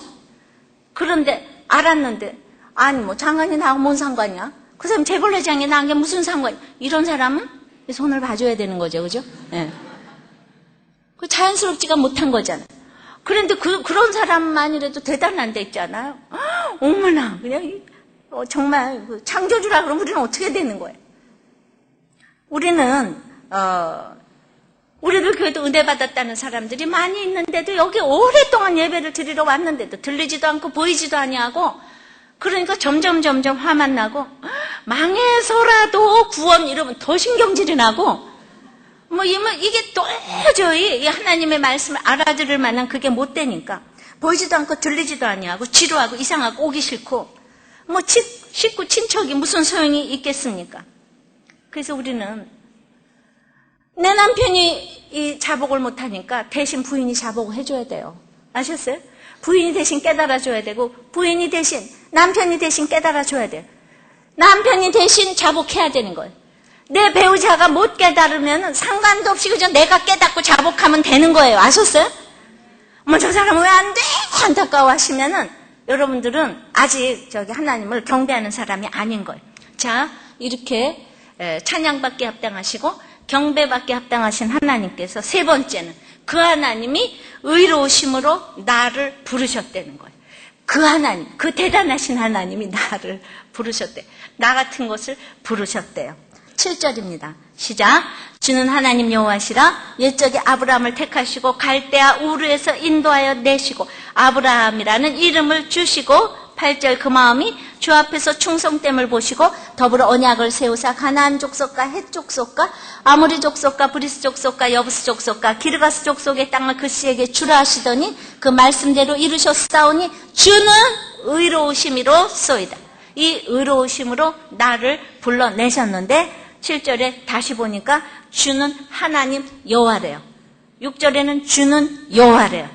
그런데 알았는데 아니 뭐 장관이 나하고 뭔 상관이야? 그 사람 재벌회장이 나한 게 무슨 상관이야? 이런 사람은 손을 봐줘야 되는 거죠. 그죠? 예. 그 자연스럽지가 못한 거잖아요. 그런데 그런 사람만이라도 대단한 데 있잖아요. 어머나 그냥 정말 창조주라 그러면 우리는 어떻게 되는 거예요? 우리는 우리들 교회도 은혜 받았다는 사람들이 많이 있는데도 여기 오랫동안 예배를 드리러 왔는데도 들리지도 않고 보이지도 아니하고 그러니까 점점 화만 나고 망해서라도 구원 이러면 더 신경질이 나고 뭐 이게 도저히 하나님의 말씀을 알아들을 만한 그게 못 되니까 보이지도 않고 들리지도 아니하고 지루하고 이상하고 오기 싫고 뭐 식구 친척이 무슨 소용이 있겠습니까? 그래서 우리는 내 남편이 이 자복을 못하니까 대신 부인이 자복을 해줘야 돼요. 아셨어요? 부인이 대신 깨달아줘야 되고 부인이 대신 남편이 대신 깨달아줘야 돼요. 남편이 대신 자복해야 되는 거예요. 내 배우자가 못 깨달으면 상관도 없이 그저 내가 깨닫고 자복하면 되는 거예요. 아셨어요? 뭐 저 사람은 왜 안 돼? 안타까워하시면은 여러분들은 아직 하나님을 경배하는 사람이 아닌 거예요. 자, 이렇게 찬양받기 합당하시고 경배받기 합당하신 하나님께서 세 번째는 그 하나님이 의로우심으로 나를 부르셨다는 거예요. 그 하나님, 그 대단하신 하나님이 나를 부르셨대. 나 같은 것을 부르셨대요. 7절입니다. 시작. 주는 하나님 여호와시라 옛적에 아브라함을 택하시고 갈대아 우르에서 인도하여 내시고 아브라함이라는 이름을 주시고 8절 그 마음이 주 앞에서 충성됨을 보시고 더불어 언약을 세우사 가나안 족속과 헷 족속과 아모리 족속과 브리스 족속과 여부스 족속과 기르가스 족속의 땅을 그씨에게 주라 하시더니 그 말씀대로 이루셨사오니 주는 의로우심이로소이다. 이 의로우심으로 나를 불러내셨는데 7절에 다시 보니까 주는 하나님 여호와래요. 6절에는 주는 여호와래요.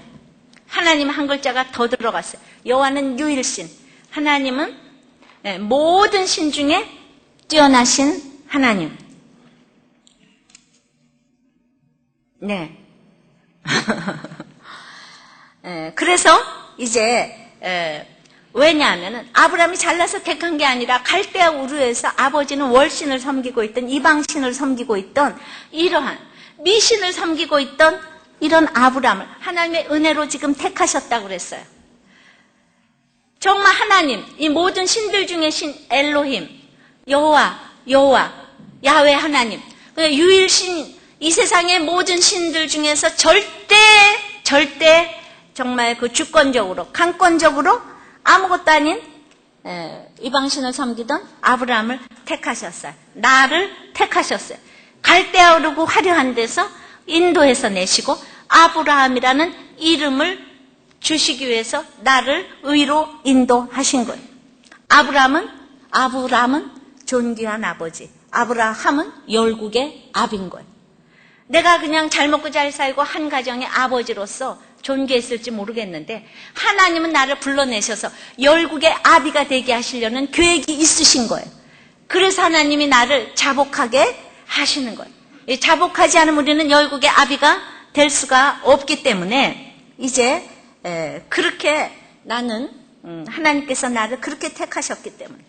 하나님 한 글자가 더 들어갔어요. 여호와는 유일신, 하나님은 모든 신 중에 뛰어나신 하나님. 네. 그래서 이제 왜냐하면은 아브라함이 잘나서 택한 게 아니라 갈대아 우르에서 아버지는 월신을 섬기고 있던 이방신을 섬기고 있던 이러한 미신을 섬기고 있던 이런 아브라함을 하나님의 은혜로 지금 택하셨다고 그랬어요. 정말 하나님, 이 모든 신들 중에 신 엘로힘, 여호와, 야훼 하나님, 유일신, 이 세상의 모든 신들 중에서 절대 정말 그 주권적으로, 강권적으로 아무것도 아닌 이방신을 섬기던 아브라함을 택하셨어요. 나를 택하셨어요. 갈대아우르고 화려한 데서 인도에서 내시고 아브라함이라는 이름을 주시기 위해서 나를 의로 인도하신 거예요. 아브라함은 존귀한 아버지, 아브라함은 열국의 아비인 거예요. 내가 그냥 잘 먹고 잘 살고 한 가정의 아버지로서 존귀했을지 모르겠는데 하나님은 나를 불러내셔서 열국의 아비가 되게 하시려는 계획이 있으신 거예요. 그래서 하나님이 나를 자복하게 하시는 거예요. 자복하지 않으면 우리는 열국의 아비가 될 수가 없기 때문에 이제 그렇게 나는 하나님께서 나를 그렇게 택하셨기 때문에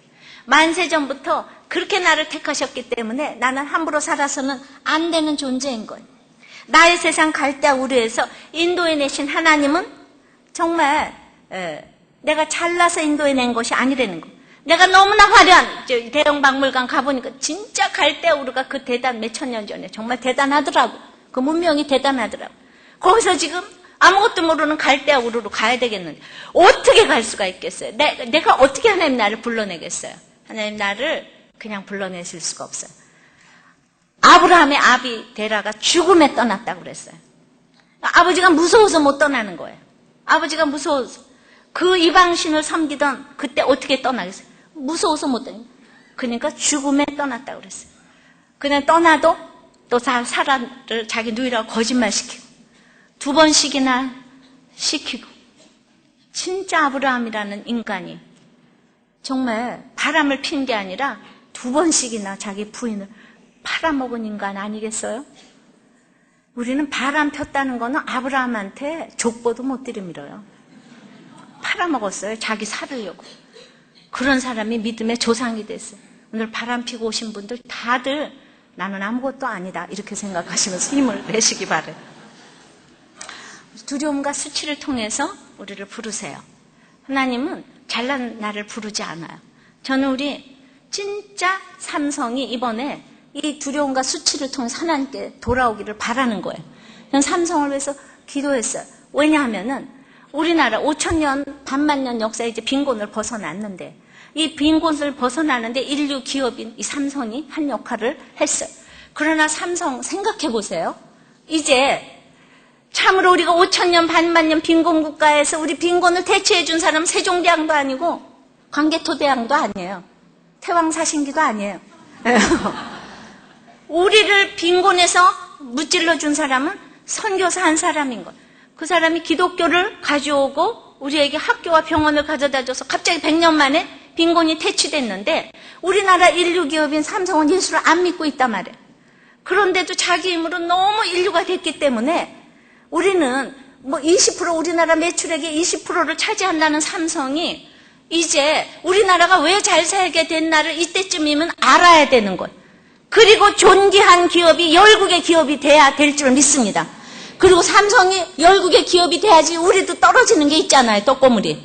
만세전부터 그렇게 나를 택하셨기 때문에 나는 함부로 살아서는 안 되는 존재인 거예요. 나의 세상 갈대아 우르에서 인도해 내신 하나님은 정말 내가 잘나서 인도해 낸 것이 아니라는 거예요. 내가 너무나 화려한 대형 박물관 가보니까 진짜 갈대아 우르가 그 대단 몇천 년 전에 정말 대단하더라고. 그 문명이 대단하더라고. 거기서 지금 아무것도 모르는 갈대아 우르로 가야 되겠는데 어떻게 갈 수가 있겠어요? 내가 어떻게 하나님 나를 불러내겠어요? 하나님 나를 그냥 불러내실 수가 없어요. 아브라함의 아비 데라가 죽음에 떠났다고 그랬어요. 아버지가 무서워서 못 떠나는 거예요. 아버지가 무서워서. 그 이방신을 섬기던 그때 어떻게 떠나겠어요? 무서워서 못 떠나요. 그러니까 죽음에 떠났다고 그랬어요. 그냥 떠나도 또 사람을 자기 누이라고 거짓말 시키고 2번씩이나 시키고 진짜 아브라함이라는 인간이 정말 바람을 핀 게 아니라 2번씩이나 자기 부인을 팔아먹은 인간 아니겠어요? 우리는 바람 폈다는 거는 아브라함한테 족보도 못 들이밀어요. 팔아먹었어요. 자기 살으려고. 그런 사람이 믿음의 조상이 됐어요. 오늘 바람 피고 오신 분들 다들 나는 아무것도 아니다 이렇게 생각하시면서 힘을 내시기 바라요. 두려움과 수치를 통해서 우리를 부르세요. 하나님은 잘난 나를 부르지 않아요. 저는 우리 진짜 삼성이 이번에 이 두려움과 수치를 통해서 하나님께 돌아오기를 바라는 거예요. 저는 삼성을 위해서 기도했어요. 왜냐하면은 우리나라 5,000년, 반만년 역사에 이제 빈곤을 벗어났는데 이 빈곤을 벗어나는데 인류 기업인 이 삼성이 한 역할을 했어요. 그러나 삼성 생각해 보세요. 이제 참으로 우리가 5,000년, 반만년 빈곤 국가에서 우리 빈곤을 대체해 준 사람은 세종대왕도 아니고 광개토대왕도 아니에요. 태왕사신기도 아니에요. 우리를 빈곤에서 무찔러 준 사람은 선교사 한 사람인 거예요. 그 사람이 기독교를 가져오고 우리에게 학교와 병원을 가져다 줘서 갑자기 100년 만에 빈곤이 퇴치됐는데 우리나라 인류 기업인 삼성은 예수를 안 믿고 있단 말이에요. 그런데도 자기 힘으로 너무 인류가 됐기 때문에 우리는 뭐 20% 우리나라 매출액의 20%를 차지한다는 삼성이 이제 우리나라가 왜 잘 살게 됐나를 이때쯤이면 알아야 되는 거예요. 그리고 존귀한 기업이 열국의 기업이 돼야 될 줄 믿습니다. 그리고 삼성이 열국의 기업이 돼야지 우리도 떨어지는 게 있잖아요. 떡고물이.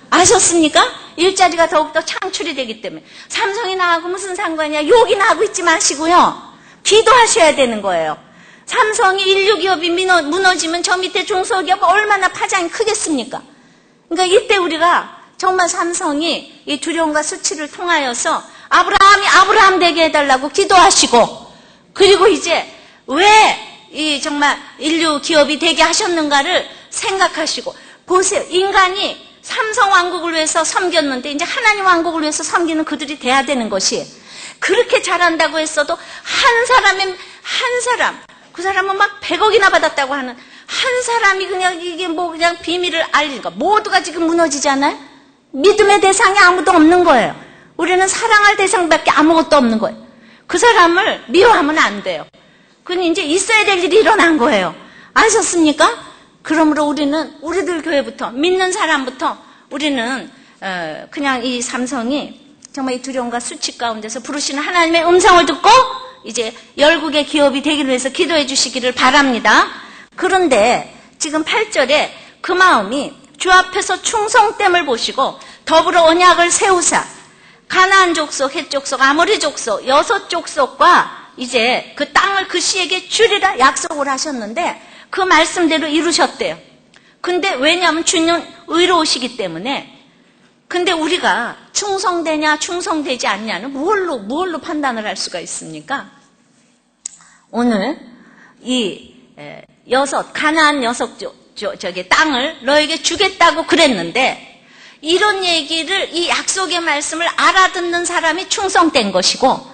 아셨습니까? 일자리가 더욱더 창출이 되기 때문에. 삼성이 나하고 무슨 상관이야. 욕이나 하고 있지 마시고요. 기도하셔야 되는 거예요. 삼성이 인류 기업이 무너지면 저 밑에 중소기업 얼마나 파장이 크겠습니까? 그러니까 이때 우리가 정말 삼성이 이 두려움과 수치를 통하여서 아브라함이 아브라함 되게 해달라고 기도하시고 그리고 이제 왜 이 정말 인류 기업이 되게 하셨는가를 생각하시고 보세요. 인간이 삼성 왕국을 위해서 섬겼는데 이제 하나님 왕국을 위해서 섬기는 그들이 돼야 되는 것이 그렇게 잘한다고 했어도 한 사람 그 사람은 막 100억이나 받았다고 하는 한 사람이 그냥 이게 뭐 그냥 비밀을 알리니까 모두가 지금 무너지잖아요. 믿음의 대상이 아무도 없는 거예요. 우리는 사랑할 대상밖에 아무것도 없는 거예요. 그 사람을 미워하면 안 돼요. 그건 이제 있어야 될 일이 일어난 거예요. 아셨습니까? 그러므로 우리들 교회부터, 믿는 사람부터 우리는 그냥 이 삼성이 정말 이 두려움과 수치 가운데서 부르시는 하나님의 음성을 듣고 이제 열국의 기업이 되기를 위해서 기도해 주시기를 바랍니다. 그런데 지금 8절에 그 마음이 주 앞에서 충성됨을 보시고 더불어 언약을 세우사 가나안 족속, 헷 족속, 아모리 족속, 6족속과 이제 그 땅을 그 씨에게 주리라 약속을 하셨는데 그 말씀대로 이루셨대요. 근데 왜냐하면 주는 의로우시기 때문에. 근데 우리가 충성되냐 충성되지 않냐는 무엇로 판단을 할 수가 있습니까? 오늘 이 가나안 6족 땅을 너에게 주겠다고 그랬는데 이런 얘기를 이 약속의 말씀을 알아듣는 사람이 충성된 것이고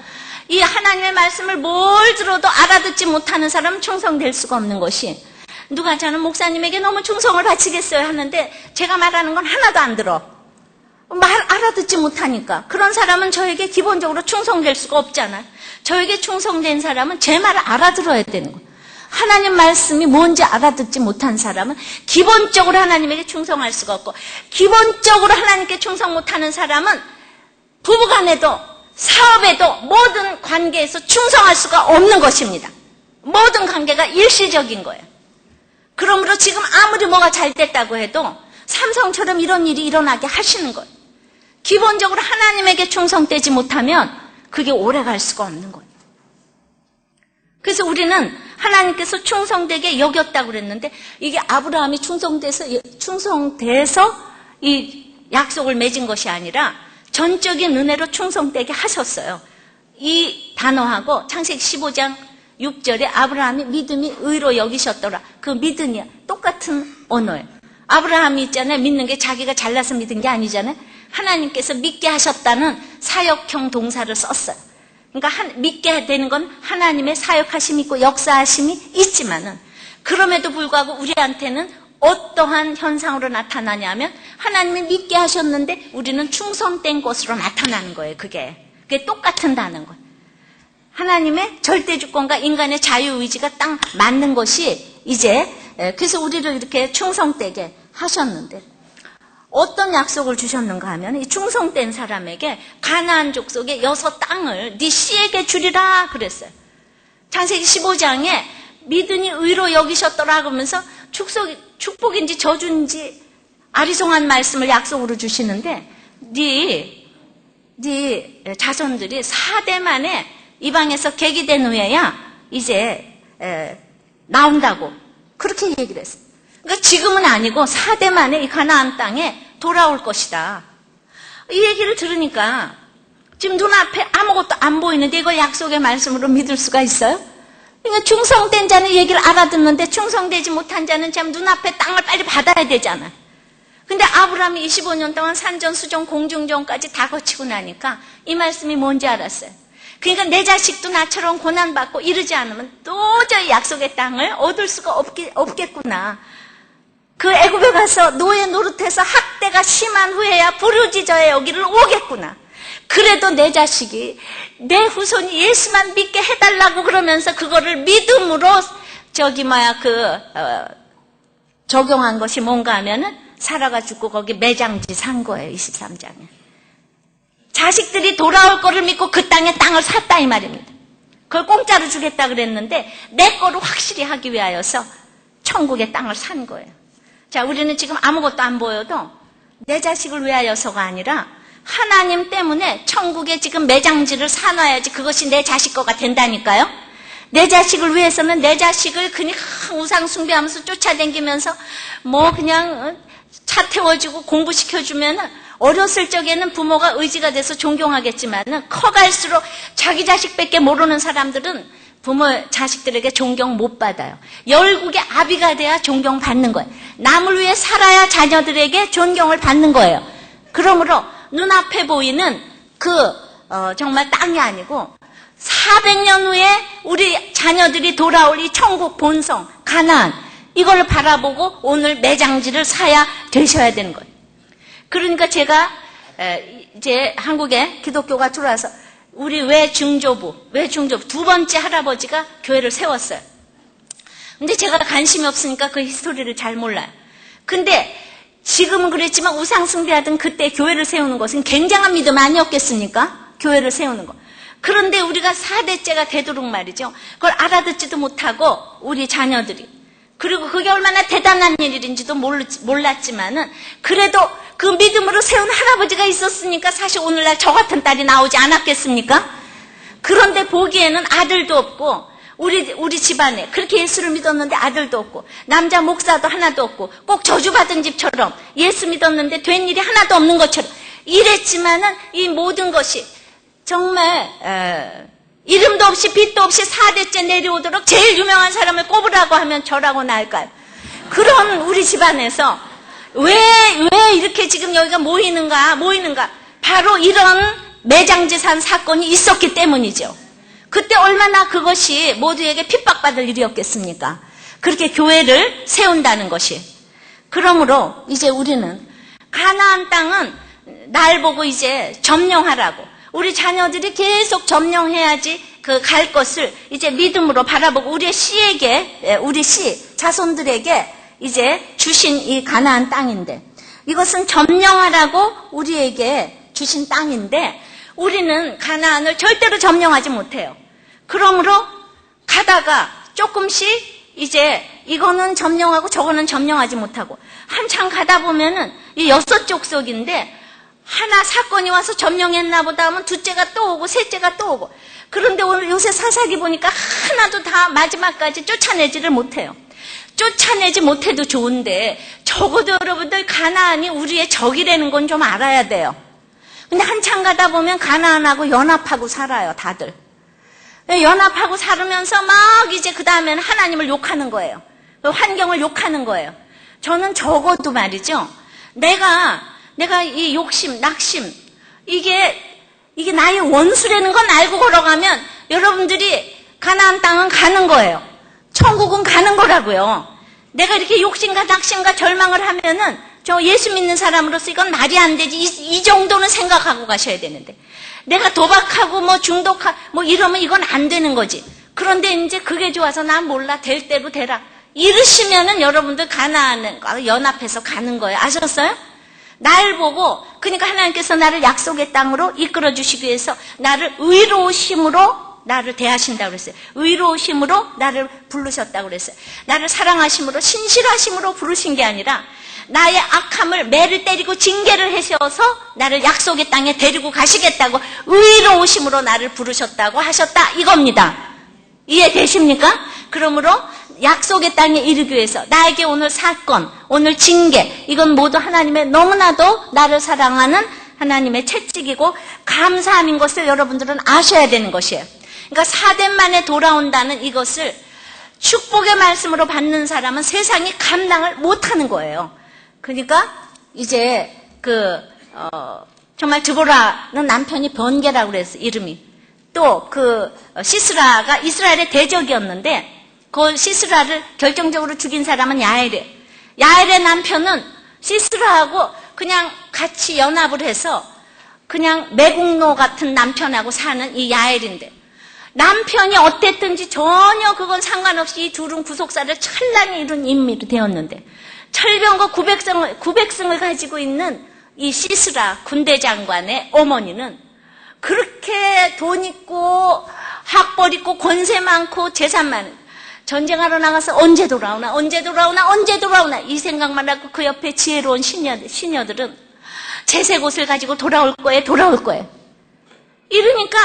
이 하나님의 말씀을 뭘 들어도 알아듣지 못하는 사람은 충성될 수가 없는 것이 누가 저는 목사님에게 너무 충성을 바치겠어요 하는데 제가 말하는 건 하나도 안 들어. 알아듣지 못하니까. 그런 사람은 저에게 기본적으로 충성될 수가 없잖아요. 저에게 충성된 사람은 제 말을 알아들어야 되는 거예요. 하나님 말씀이 뭔지 알아듣지 못한 사람은 기본적으로 하나님에게 충성할 수가 없고 기본적으로 하나님께 충성 못하는 사람은 부부간에도 사업에도 모든 관계에서 충성할 수가 없는 것입니다. 모든 관계가 일시적인 거예요. 그러므로 지금 아무리 뭐가 잘 됐다고 해도 삼성처럼 이런 일이 일어나게 하시는 거예요. 기본적으로 하나님에게 충성되지 못하면 그게 오래 갈 수가 없는 거예요. 그래서 우리는 하나님께서 충성되게 여겼다고 그랬는데 이게 아브라함이 충성돼서 이 약속을 맺은 것이 아니라 전적인 은혜로 충성되게 하셨어요. 이 단어하고 창세기 15장 6절에 아브라함이 믿음이 의로 여기셨더라. 그 믿음이 똑같은 언어예요. 아브라함이 있잖아요. 믿는 게 자기가 잘나서 믿은 게 아니잖아요. 하나님께서 믿게 하셨다는 사역형 동사를 썼어요. 그러니까 믿게 되는 건 하나님의 사역하심이 있고 역사하심이 있지만은 그럼에도 불구하고 우리한테는 어떠한 현상으로 나타나냐면 하나님이 믿게 하셨는데 우리는 충성된 것으로 나타나는 거예요. 그게 똑같은 단어인 거예요. 하나님의 절대주권과 인간의 자유의지가 딱 맞는 것이 이제 그래서 우리를 이렇게 충성되게 하셨는데 어떤 약속을 주셨는가 하면 이 충성된 사람에게 가나안 족속의 6 땅을 네 씨에게 주리라 그랬어요. 창세기 15장에 믿으니 의로 여기셨더라 그러면서 축복인지 저주인지 아리송한 말씀을 약속으로 주시는데 네 자손들이 4대 만에 이방에서 계기된 후에야 이제 나온다고 그렇게 얘기를 했어요. 그러니까 지금은 아니고 4대 만에 이 가나안 땅에 돌아올 것이다. 이 얘기를 들으니까 지금 눈앞에 아무것도 안 보이는데 이걸 약속의 말씀으로 믿을 수가 있어요? 그러니까 충성된 자는 얘기를 알아듣는데 충성되지 못한 자는 참 눈앞에 땅을 빨리 받아야 되잖아요. 근데 아브라함이 25년 동안 산전, 수전, 공중전까지 다 거치고 나니까 이 말씀이 뭔지 알았어요. 그러니까 내 자식도 나처럼 고난받고 이러지 않으면 도저히 약속의 땅을 얻을 수가 없겠구나. 그 애굽에 가서 노예 노릇해서 학대가 심한 후에야 부르짖어야 여기를 오겠구나. 그래도 내 자식이 내 후손이 예수만 믿게 해달라고 그러면서 그거를 믿음으로 적용한 것이 뭔가 하면은 사라가 죽고 거기 매장지 산 거예요. 23장에. 자식들이 돌아올 거를 믿고 그 땅을 샀다 이 말입니다. 그걸 공짜로 주겠다 그랬는데 내 거를 확실히 하기 위하여서 천국의 땅을 산 거예요. 자, 우리는 지금 아무것도 안 보여도 내 자식을 위하여서가 아니라 하나님 때문에 천국에 지금 매장지를 사놔야지 그것이 내 자식 거가 된다니까요. 내 자식을 위해서는 내 자식을 그냥 우상 숭배하면서 쫓아다니면서 뭐 그냥 차 태워주고 공부시켜주면은 어렸을 적에는 부모가 의지가 돼서 존경하겠지만은 커갈수록 자기 자식밖에 모르는 사람들은 부모 자식들에게 존경 못 받아요. 열국의 아비가 돼야 존경받는 거예요. 남을 위해 살아야 자녀들에게 존경을 받는 거예요. 그러므로 눈앞에 보이는 정말 땅이 아니고 400년 후에 우리 자녀들이 돌아올 이 천국 본성 가나안 이걸 바라보고 오늘 매장지를 사야 되셔야 되는 거예요. 그러니까 제가 이제 한국에 기독교가 들어와서 우리 외중조부 두 번째 할아버지가 교회를 세웠어요. 근데 제가 관심이 없으니까 그 히스토리를 잘 몰라요. 근데 지금은 그랬지만 우상숭배하던 그때 교회를 세우는 것은 굉장한 믿음 아니었겠습니까? 교회를 세우는 거. 그런데 우리가 4대째가 되도록 말이죠. 그걸 알아듣지도 못하고 우리 자녀들이. 그리고 그게 얼마나 대단한 일인지도 몰랐지만은 그래도 그 믿음으로 세운 할아버지가 있었으니까 사실 오늘날 저 같은 딸이 나오지 않았겠습니까? 그런데 보기에는 아들도 없고 우리 집안에 그렇게 예수를 믿었는데 아들도 없고 남자 목사도 하나도 없고 꼭 저주받은 집처럼 예수 믿었는데 된 일이 하나도 없는 것처럼 이랬지만은 이 모든 것이 정말 이름도 없이 빛도 없이 4대째 내려오도록 제일 유명한 사람을 꼽으라고 하면 저라고 나을까요? 그런 우리 집안에서 왜 이렇게 지금 여기가 모이는가? 바로 이런 매장재산 사건이 있었기 때문이죠. 그때 얼마나 그것이 모두에게 핍박받을 일이었겠습니까? 그렇게 교회를 세운다는 것이. 그러므로 이제 우리는 가나안 땅은 날 보고 이제 점령하라고. 우리 자녀들이 계속 점령해야지 그 갈 것을 이제 믿음으로 바라보고 우리 자손들에게 이제 주신 이 가나안 땅인데 이것은 점령하라고 우리에게 주신 땅인데 우리는 가나안을 절대로 점령하지 못해요. 그러므로 가다가 조금씩 이제 이거는 점령하고 저거는 점령하지 못하고 한참 가다 보면은 이 6족속인데 하나 사건이 와서 점령했나 보다 하면 둘째가 또 오고 셋째가 또 오고 그런데 오늘 요새 사사기 보니까 하나도 다 마지막까지 쫓아내지를 못해요. 쫓아내지 못해도 좋은데 적어도 여러분들 가나안이 우리의 적이라는 건 좀 알아야 돼요. 근데 한참 가다 보면 가나안하고 연합하고 살아요, 다들. 연합하고 살으면서 막 이제 그 다음에는 하나님을 욕하는 거예요. 환경을 욕하는 거예요. 저는 적어도 말이죠. 내가 이 욕심, 낙심, 이게 나의 원수라는 건 알고 걸어가면 여러분들이 가나안 땅은 가는 거예요. 천국은 가는 거라고요. 내가 이렇게 욕심과 낙심과 절망을 하면은 저 예수 믿는 사람으로서 이건 말이 안 되지. 이 정도는 생각하고 가셔야 되는데. 내가 도박하고 뭐 중독하고 뭐 이러면 이건 안 되는 거지. 그런데 이제 그게 좋아서 난 몰라. 될 대로 되라. 이러시면은 여러분들 가나안 연합해서 가는 거예요. 아셨어요? 날 보고 그러니까 하나님께서 나를 약속의 땅으로 이끌어 주시기 위해서 나를 의로우심으로 나를 대하신다고 그랬어요. 의로우심으로 나를 부르셨다고 그랬어요. 나를 사랑하심으로 신실하심으로 부르신 게 아니라 나의 악함을 매를 때리고 징계를 하셔서 나를 약속의 땅에 데리고 가시겠다고 의로우심으로 나를 부르셨다고 하셨다 이겁니다. 이해되십니까? 그러므로 약속의 땅에 이르기 위해서 나에게 오늘 사건, 오늘 징계 이건 모두 하나님의 너무나도 나를 사랑하는 하나님의 채찍이고 감사함인 것을 여러분들은 아셔야 되는 것이에요. 그러니까 4대 만에 돌아온다는 이것을 축복의 말씀으로 받는 사람은 세상이 감당을 못하는 거예요. 그러니까 이제 정말 드보라는 남편이 번개라고 그랬어요. 이름이. 또 시스라가 이스라엘의 대적이었는데 그 시스라를 결정적으로 죽인 사람은 야엘이에요. 야엘의 남편은 시스라하고 그냥 같이 연합을 해서 그냥 매국노 같은 남편하고 사는 이 야엘인데 남편이 어땠든지 전혀 그건 상관없이 이 둘은 구속사를 찬란히 이룬 인물이 되었는데 철병과 900승을 가지고 있는 이 시스라 군대 장관의 어머니는 그렇게 돈 있고 학벌 있고 권세 많고 재산 많은 전쟁하러 나가서 언제 돌아오나 이 생각만 하고 그 옆에 지혜로운 시녀들은 제색 옷을 가지고 돌아올 거예요. 이러니까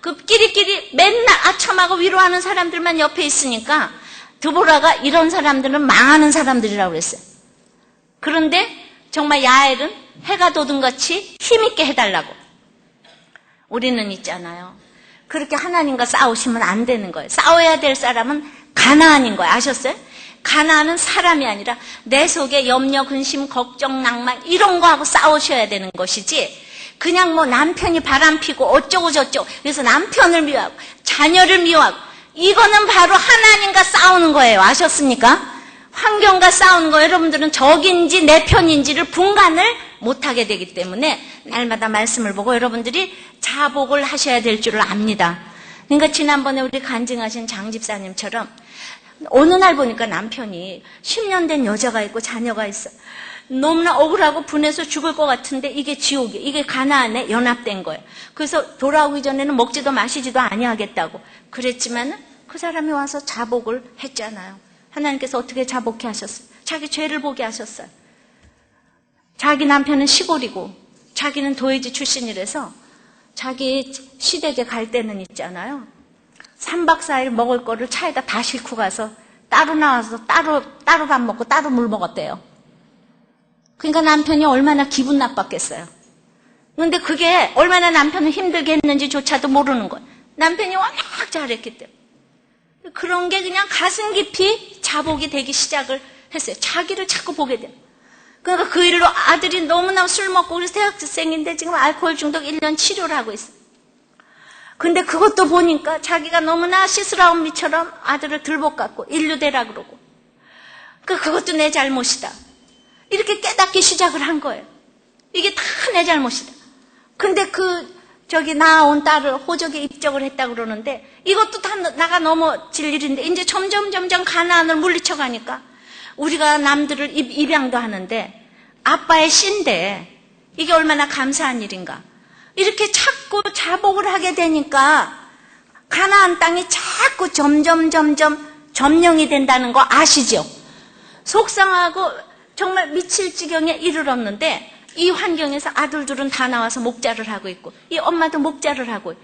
그 끼리끼리 맨날 아첨하고 위로하는 사람들만 옆에 있으니까 드보라가 이런 사람들은 망하는 사람들이라고 그랬어요. 그런데 정말 야엘은 해가 돋은같이 힘있게 해달라고. 우리는 있잖아요. 그렇게 하나님과 싸우시면 안 되는 거예요. 싸워야 될 사람은 가나안인 거예요. 아셨어요? 가나안은 사람이 아니라 내 속에 염려, 근심, 걱정, 낭만 이런 거 하고 싸우셔야 되는 것이지 그냥 뭐 남편이 바람피고 어쩌고 저쩌고 그래서 남편을 미워하고 자녀를 미워하고 이거는 바로 하나님과 싸우는 거예요. 아셨습니까? 환경과 싸우는 거 여러분들은 적인지 내 편인지를 분간을 못하게 되기 때문에 날마다 말씀을 보고 여러분들이 자복을 하셔야 될 줄을 압니다. 그러니까 지난번에 우리 간증하신 장 집사님처럼 어느 날 보니까 남편이 10년 된 여자가 있고 자녀가 있어. 너무나 억울하고 분해서 죽을 것 같은데 이게 지옥이에요. 이게 가나안에 연합된 거예요. 그래서 돌아오기 전에는 먹지도 마시지도 아니하겠다고 그랬지만 그 사람이 와서 자복을 했잖아요. 하나님께서 어떻게 자복해 하셨어요? 자기 죄를 보게 하셨어요. 자기 남편은 시골이고 자기는 도회지 출신이라서 자기 시댁에 갈 때는 있잖아요. 3박 4일 먹을 거를 차에다 다 싣고 가서 따로 나와서 따로 밥 먹고 따로 물 먹었대요. 그러니까 남편이 얼마나 기분 나빴겠어요. 그런데 그게 얼마나 남편을 힘들게 했는지조차도 모르는 거예요. 남편이 워낙 잘했기 때문에. 그런 게 그냥 가슴 깊이 자복이 되기 시작을 했어요. 자기를 자꾸 보게 돼요. 그러니까 그 일로 아들이 너무나 술 먹고 그래서 대학생인데 지금 알코올 중독 1년 치료를 하고 있어요. 근데 그것도 보니까 자기가 너무나 시스라움미처럼 아들을 들볶았고 인류대라 그러고 그것도 내 잘못이다. 이렇게 깨닫기 시작을 한 거예요. 이게 다 내 잘못이다. 근데 낳아온 딸을 호적에 입적을 했다 그러는데 이것도 다 나가 넘어질 일인데 이제 점점 가나안을 물리쳐 가니까 우리가 남들을 입양도 하는데 아빠의 씨인데 이게 얼마나 감사한 일인가. 이렇게 자꾸 자복을 하게 되니까 가나안 땅이 자꾸 점점 점령이 된다는 거 아시죠? 속상하고 정말 미칠 지경에 이르렀는데 이 환경에서 아들들은 다 나와서 목자를 하고 있고 이 엄마도 목자를 하고 있고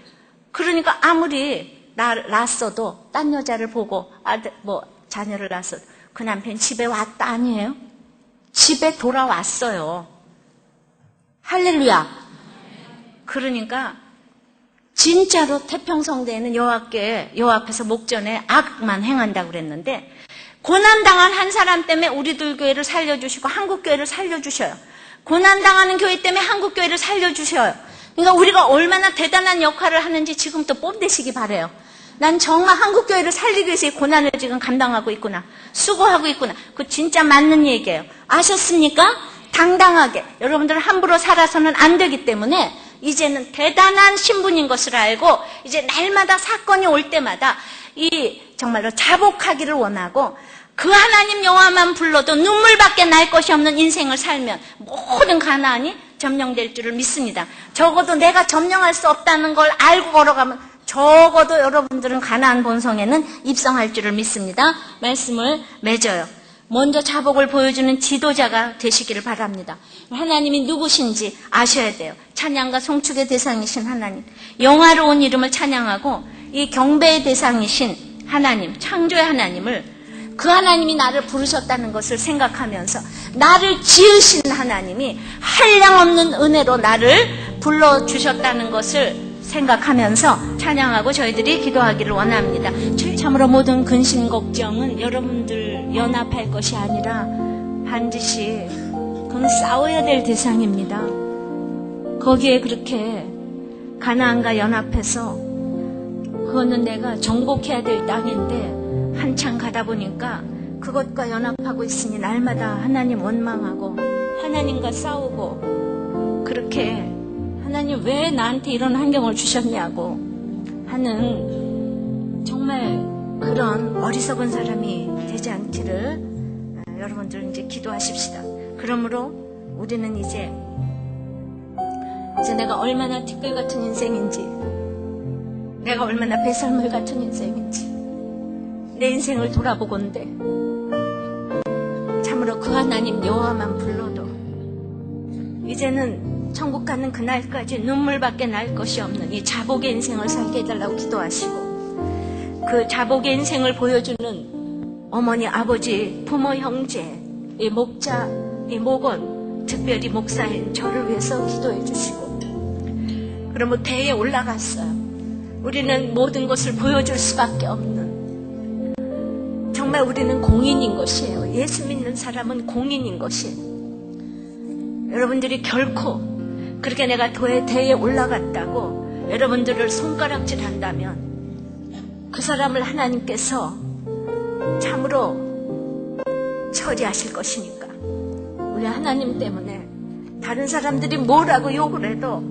그러니까 아무리 낳았어도 딴 여자를 보고 자녀를 낳았어도 그 남편이 집에 왔다 아니에요? 집에 돌아왔어요. 할렐루야. 그러니까 진짜로 태평성대에는 여호와 앞에서 목전에 악만 행한다고 그랬는데 고난당한 한 사람 때문에 우리들 교회를 살려주시고 한국교회를 살려주셔요. 고난당하는 교회 때문에 한국교회를 살려주셔요. 그러니까 우리가 얼마나 대단한 역할을 하는지 지금부터 뽐내시기 바라요. 난 정말 한국교회를 살리기 위해서 이 고난을 지금 감당하고 있구나. 수고하고 있구나. 그거 진짜 맞는 얘기예요. 아셨습니까? 당당하게. 여러분들은 함부로 살아서는 안 되기 때문에 이제는 대단한 신분인 것을 알고 이제 날마다 사건이 올 때마다 정말로 자복하기를 원하고 그 하나님 여호와만 불러도 눈물밖에 날 것이 없는 인생을 살면 모든 가나안이 점령될 줄을 믿습니다. 적어도 내가 점령할 수 없다는 걸 알고 걸어가면 적어도 여러분들은 가나안 본성에는 입성할 줄을 믿습니다. 말씀을 맺어요. 먼저 자복을 보여주는 지도자가 되시기를 바랍니다. 하나님이 누구신지 아셔야 돼요. 찬양과 송축의 대상이신 하나님, 영화로운 이름을 찬양하고 이 경배의 대상이신 하나님, 창조의 하나님을 그 하나님이 나를 부르셨다는 것을 생각하면서 나를 지으신 하나님이 한량없는 은혜로 나를 불러주셨다는 것을 생각하면서 찬양하고 저희들이 기도하기를 원합니다. 참으로 모든 근심 걱정은 여러분들 연합할 것이 아니라 반드시 그건 싸워야 될 대상입니다. 거기에 그렇게 가나안과 연합해서 그거는 내가 정복해야 될 땅인데 한참 가다 보니까 그것과 연합하고 있으니 날마다 하나님 원망하고 하나님과 싸우고 그렇게 하나님 왜 나한테 이런 환경을 주셨냐고 하는 정말 그런 어리석은 사람이 되지 않기를 여러분들 이제 기도하십시다. 그러므로 우리는 이제 내가 얼마나 티끌 같은 인생인지 내가 얼마나 배설물 같은 인생인지 내 인생을 돌아보건대 참으로 그 하나님 여호와만 불러도 이제는 천국 가는 그날까지 눈물밖에 날 것이 없는 이 자복의 인생을 살게 해달라고 기도하시고 그 자복의 인생을 보여주는 어머니, 아버지, 부모, 형제, 이 목자, 이 목원, 특별히 목사인 저를 위해서 기도해 주시고 그러면 대에 올라갔어요. 우리는 모든 것을 보여줄 수밖에 없는 정말 우리는 공인인 것이에요. 예수 믿는 사람은 공인인 것이에요. 여러분들이 결코 그렇게 내가 대에 올라갔다고 여러분들을 손가락질 한다면 그 사람을 하나님께서 참으로 처리하실 것이니까 우리 하나님 때문에 다른 사람들이 뭐라고 욕을 해도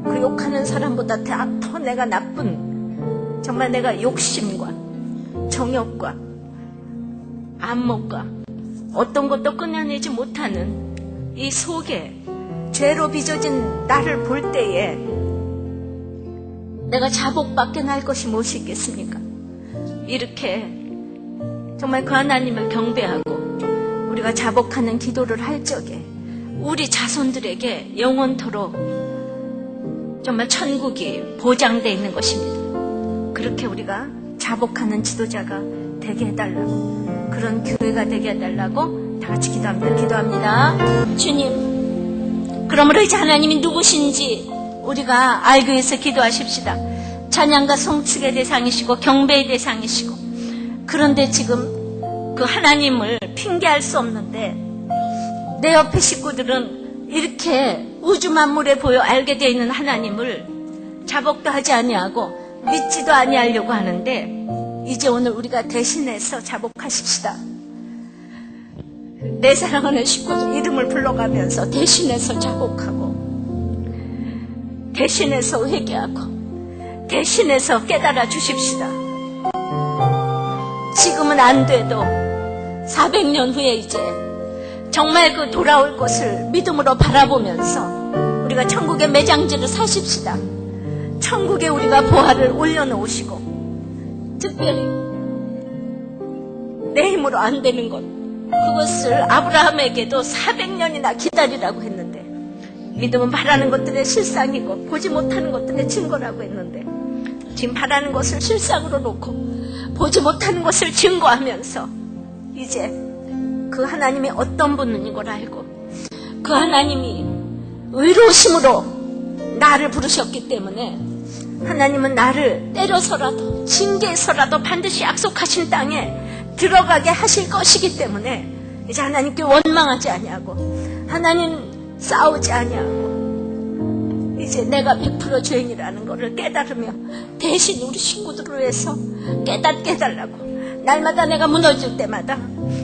그 욕하는 사람보다 더 내가 나쁜 정말 내가 욕심과 정욕과 안목과 어떤 것도 끊어내지 못하는 이 속에 죄로 빚어진 나를 볼 때에 내가 자복밖에 날 것이 무엇이 있겠습니까? 이렇게 정말 그 하나님을 경배하고 우리가 자복하는 기도를 할 적에 우리 자손들에게 영원토록 정말 천국이 보장되어 있는 것입니다. 그렇게 우리가 자복하는 지도자가 되게 해달라고, 그런 교회가 되게 해달라고 다 같이 기도합니다. 주님, 그러므로 이제 하나님이 누구신지 우리가 알기 위해서 기도하십시다. 찬양과 송축의 대상이시고 경배의 대상이시고, 그런데 지금 그 하나님을 핑계할 수 없는데 내 옆에 식구들은 이렇게 우주 만물에 보여 알게 되어 있는 하나님을 자복도 하지 아니하고 믿지도 아니하려고 하는데, 이제 오늘 우리가 대신해서 자복하십시다. 내 사랑하는 식구들 이름을 불러가면서 대신해서 자복하고, 대신해서 회개하고, 대신해서 깨달아 주십시다. 지금은 안 돼도 400년 후에 이제 정말 그 돌아올 것을 믿음으로 바라보면서 우리가 천국의 매장지를 사십시다. 천국에 우리가 보화를 올려놓으시고, 특별히 내 힘으로 안 되는 것, 그것을 아브라함에게도 400년이나 기다리라고 했는데, 믿음은 바라는 것들의 실상이고 보지 못하는 것들의 증거라고 했는데, 지금 바라는 것을 실상으로 놓고 보지 못하는 것을 증거하면서 이제 그 하나님이 어떤 분인 걸 알고, 그 하나님이 의로우심으로 나를 부르셨기 때문에 하나님은 나를 때려서라도 징계해서라도 반드시 약속하신 땅에 들어가게 하실 것이기 때문에 이제 하나님께 원망하지 아니하고, 하나님 싸우지 아니하고, 이제 내가 100% 죄인이라는 것을 깨달으며 대신 우리 식구들을 위해서 깨닫게 해달라고, 날마다 내가 무너질 때마다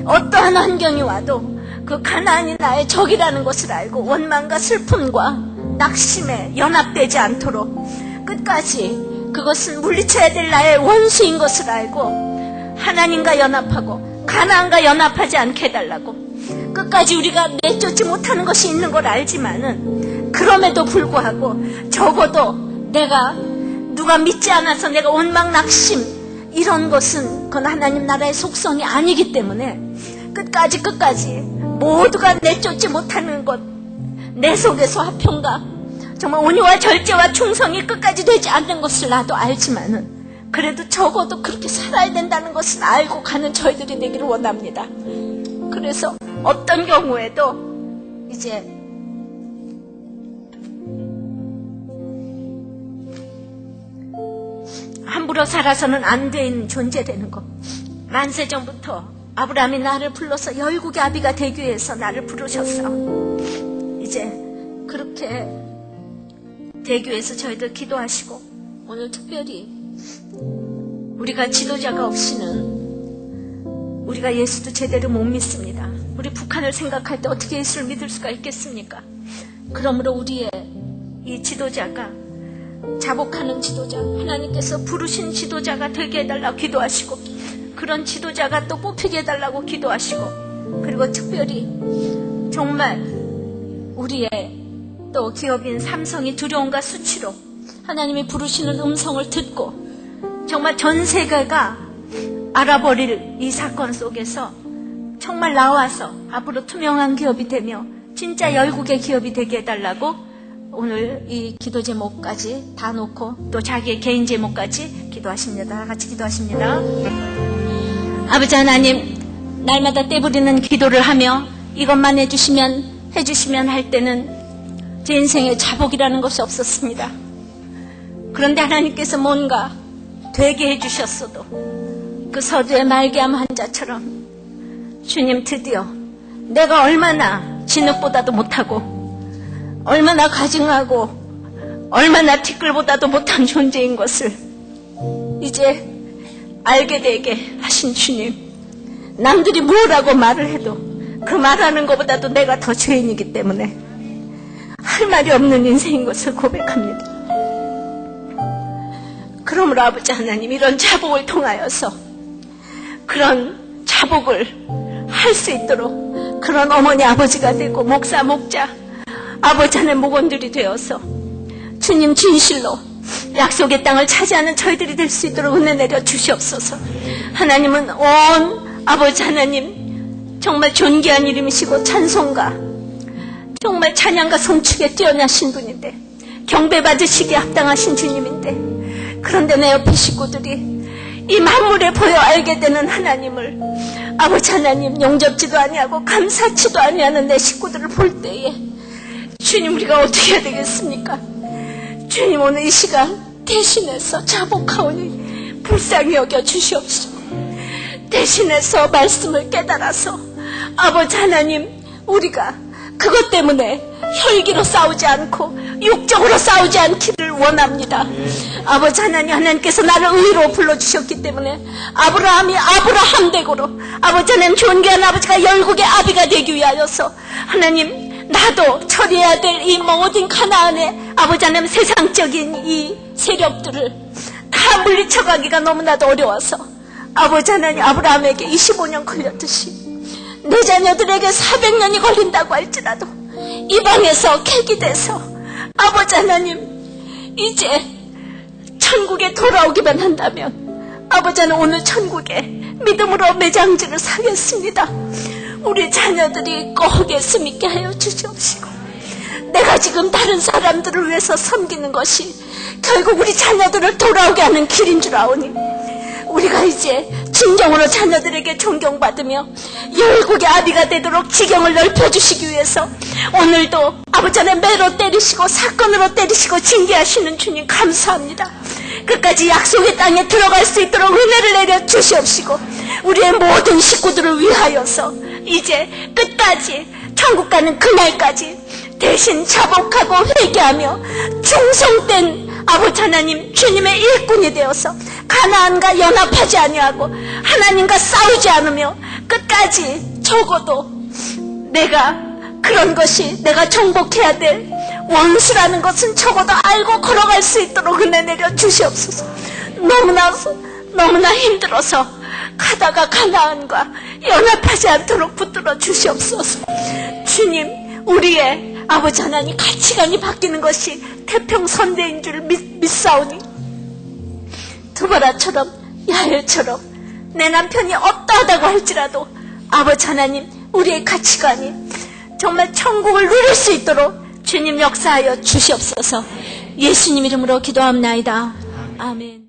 어떠한 환경이 와도 그 가나안이 나의 적이라는 것을 알고 원망과 슬픔과 낙심에 연합되지 않도록 끝까지 그것은 물리쳐야 될 나의 원수인 것을 알고 하나님과 연합하고 가나안과 연합하지 않게 해달라고, 끝까지 우리가 내쫓지 못하는 것이 있는 걸 알지만은 그럼에도 불구하고 적어도 내가 누가 믿지 않아서 내가 원망 낙심 이런 것은 그건 하나님 나라의 속성이 아니기 때문에 끝까지 모두가 내쫓지 못하는 것, 내 속에서 화평과 정말 온유와 절제와 충성이 끝까지 되지 않는 것을 나도 알지만은 그래도 적어도 그렇게 살아야 된다는 것을 알고 가는 저희들이 되기를 원합니다. 그래서 어떤 경우에도 이제 함부로 살아서는 안 되는 존재 되는 것. 만세전부터 아브라함이 나를 불러서 열국의 아비가 되기 위해서 나를 부르셨어. 이제 그렇게 되기 위해서 저희들 기도하시고, 오늘 특별히 우리가 지도자가 없이는 우리가 예수도 제대로 못 믿습니다. 우리 북한을 생각할 때 어떻게 예수를 믿을 수가 있겠습니까? 그러므로 우리의 이 지도자가 자복하는 지도자, 하나님께서 부르신 지도자가 되게 해달라고 기도하시고, 그런 지도자가 또 뽑히게 해달라고 기도하시고, 그리고 특별히 정말 우리의 또 기업인 삼성이 두려움과 수치로 하나님이 부르시는 음성을 듣고 정말 전 세계가 알아버릴 이 사건 속에서 정말 나와서 앞으로 투명한 기업이 되며 진짜 열국의 기업이 되게 해달라고 오늘 이 기도 제목까지 다 놓고 또 자기의 개인 제목까지 기도하십니다. 같이 기도하십니다. 아버지 하나님, 날마다 떼부리는 기도를 하며 이것만 해주시면 할 때는 제 인생에 자복이라는 것이 없었습니다. 그런데 하나님께서 뭔가 되게 해주셨어도 그 서두에 말기암 환자처럼 주님, 드디어 내가 얼마나 진흙보다도 못하고 얼마나 가증하고 얼마나 티끌보다도 못한 존재인 것을 이제 알게 되게 하신 주님, 남들이 뭐라고 말을 해도 그 말하는 것보다도 내가 더 죄인이기 때문에 할 말이 없는 인생인 것을 고백합니다. 그러므로 아버지 하나님, 이런 자복을 통하여서 그런 자복을 할 수 있도록 그런 어머니 아버지가 되고 목사 목자 아버지 하나님 목원들이 되어서 주님 진실로 약속의 땅을 차지하는 저희들이 될 수 있도록 은혜 내려 주시옵소서. 하나님은 온 아버지 하나님 정말 존귀한 이름이시고 찬송가 정말 찬양과 성축에 뛰어나신 분인데 경배받으시기에 합당하신 주님인데 그런데 내 옆에 식구들이 이 만물에 보여 알게 되는 하나님을 아버지 하나님 용접지도 아니하고 감사치도 아니하는 내 식구들을 볼 때에 주님 우리가 어떻게 해야 되겠습니까? 주님 오늘 이 시간 대신해서 자복하오니 불쌍히 여겨 주시옵시고 대신해서 말씀을 깨달아서 아버지 하나님 우리가 그것 때문에 혈기로 싸우지 않고 육적으로 싸우지 않기를 원합니다. 아버지 하나님 하나님께서 나를 의로 불러주셨기 때문에 아브라함이 아브라함 댁으로 아버지 하나님 존귀한 아버지가 열국의 아비가 되기 위하여서 하나님 나도 처리해야 될 이 모든 가나안의 아버지 하나님 세상적인 이 세력들을 다 물리쳐가기가 너무나도 어려워서 아버지 하나님 아브라함에게 25년 걸렸듯이 내 자녀들에게 400년이 걸린다고 할지라도 이방에서 객기돼서 아버지 하나님 이제 천국에 돌아오기만 한다면 아버지 하나님 오늘 천국에 믿음으로 매장지를 사겠습니다. 우리 자녀들이 꼭 예수 믿게 하여 주시옵시고 내가 지금 다른 사람들을 위해서 섬기는 것이 결국 우리 자녀들을 돌아오게 하는 길인 줄 아오니 우리가 이제 진정으로 자녀들에게 존경받으며 열국의 아비가 되도록 지경을 넓혀주시기 위해서 오늘도 아버지 하나님 매로 때리시고 사건으로 때리시고 징계하시는 주님 감사합니다. 끝까지 약속의 땅에 들어갈 수 있도록 은혜를 내려 주시옵시고 우리의 모든 식구들을 위하여서 이제 끝까지 천국 가는 그날까지 대신 자복하고 회개하며 충성된 아버지 하나님 주님의 일꾼이 되어서 가나안과 연합하지 아니하고 하나님과 싸우지 않으며 끝까지 적어도 내가 그런 것이 내가 정복해야 될 원수라는 것은 적어도 알고 걸어갈 수 있도록 은혜 내려 주시옵소서. 너무나 힘들어서 가다가 가나안과 연합하지 않도록 붙들어 주시옵소서. 주님 우리의 아버지 하나님 가치관이 바뀌는 것이 태평선대인 줄 믿사오니 두바라처럼 야엘처럼 내 남편이 어떠하다고 할지라도 아버지 하나님 우리의 가치관이 정말 천국을 누릴 수 있도록 주님 역사하여 주시옵소서. 예수님 이름으로 기도합나이다. 아멘.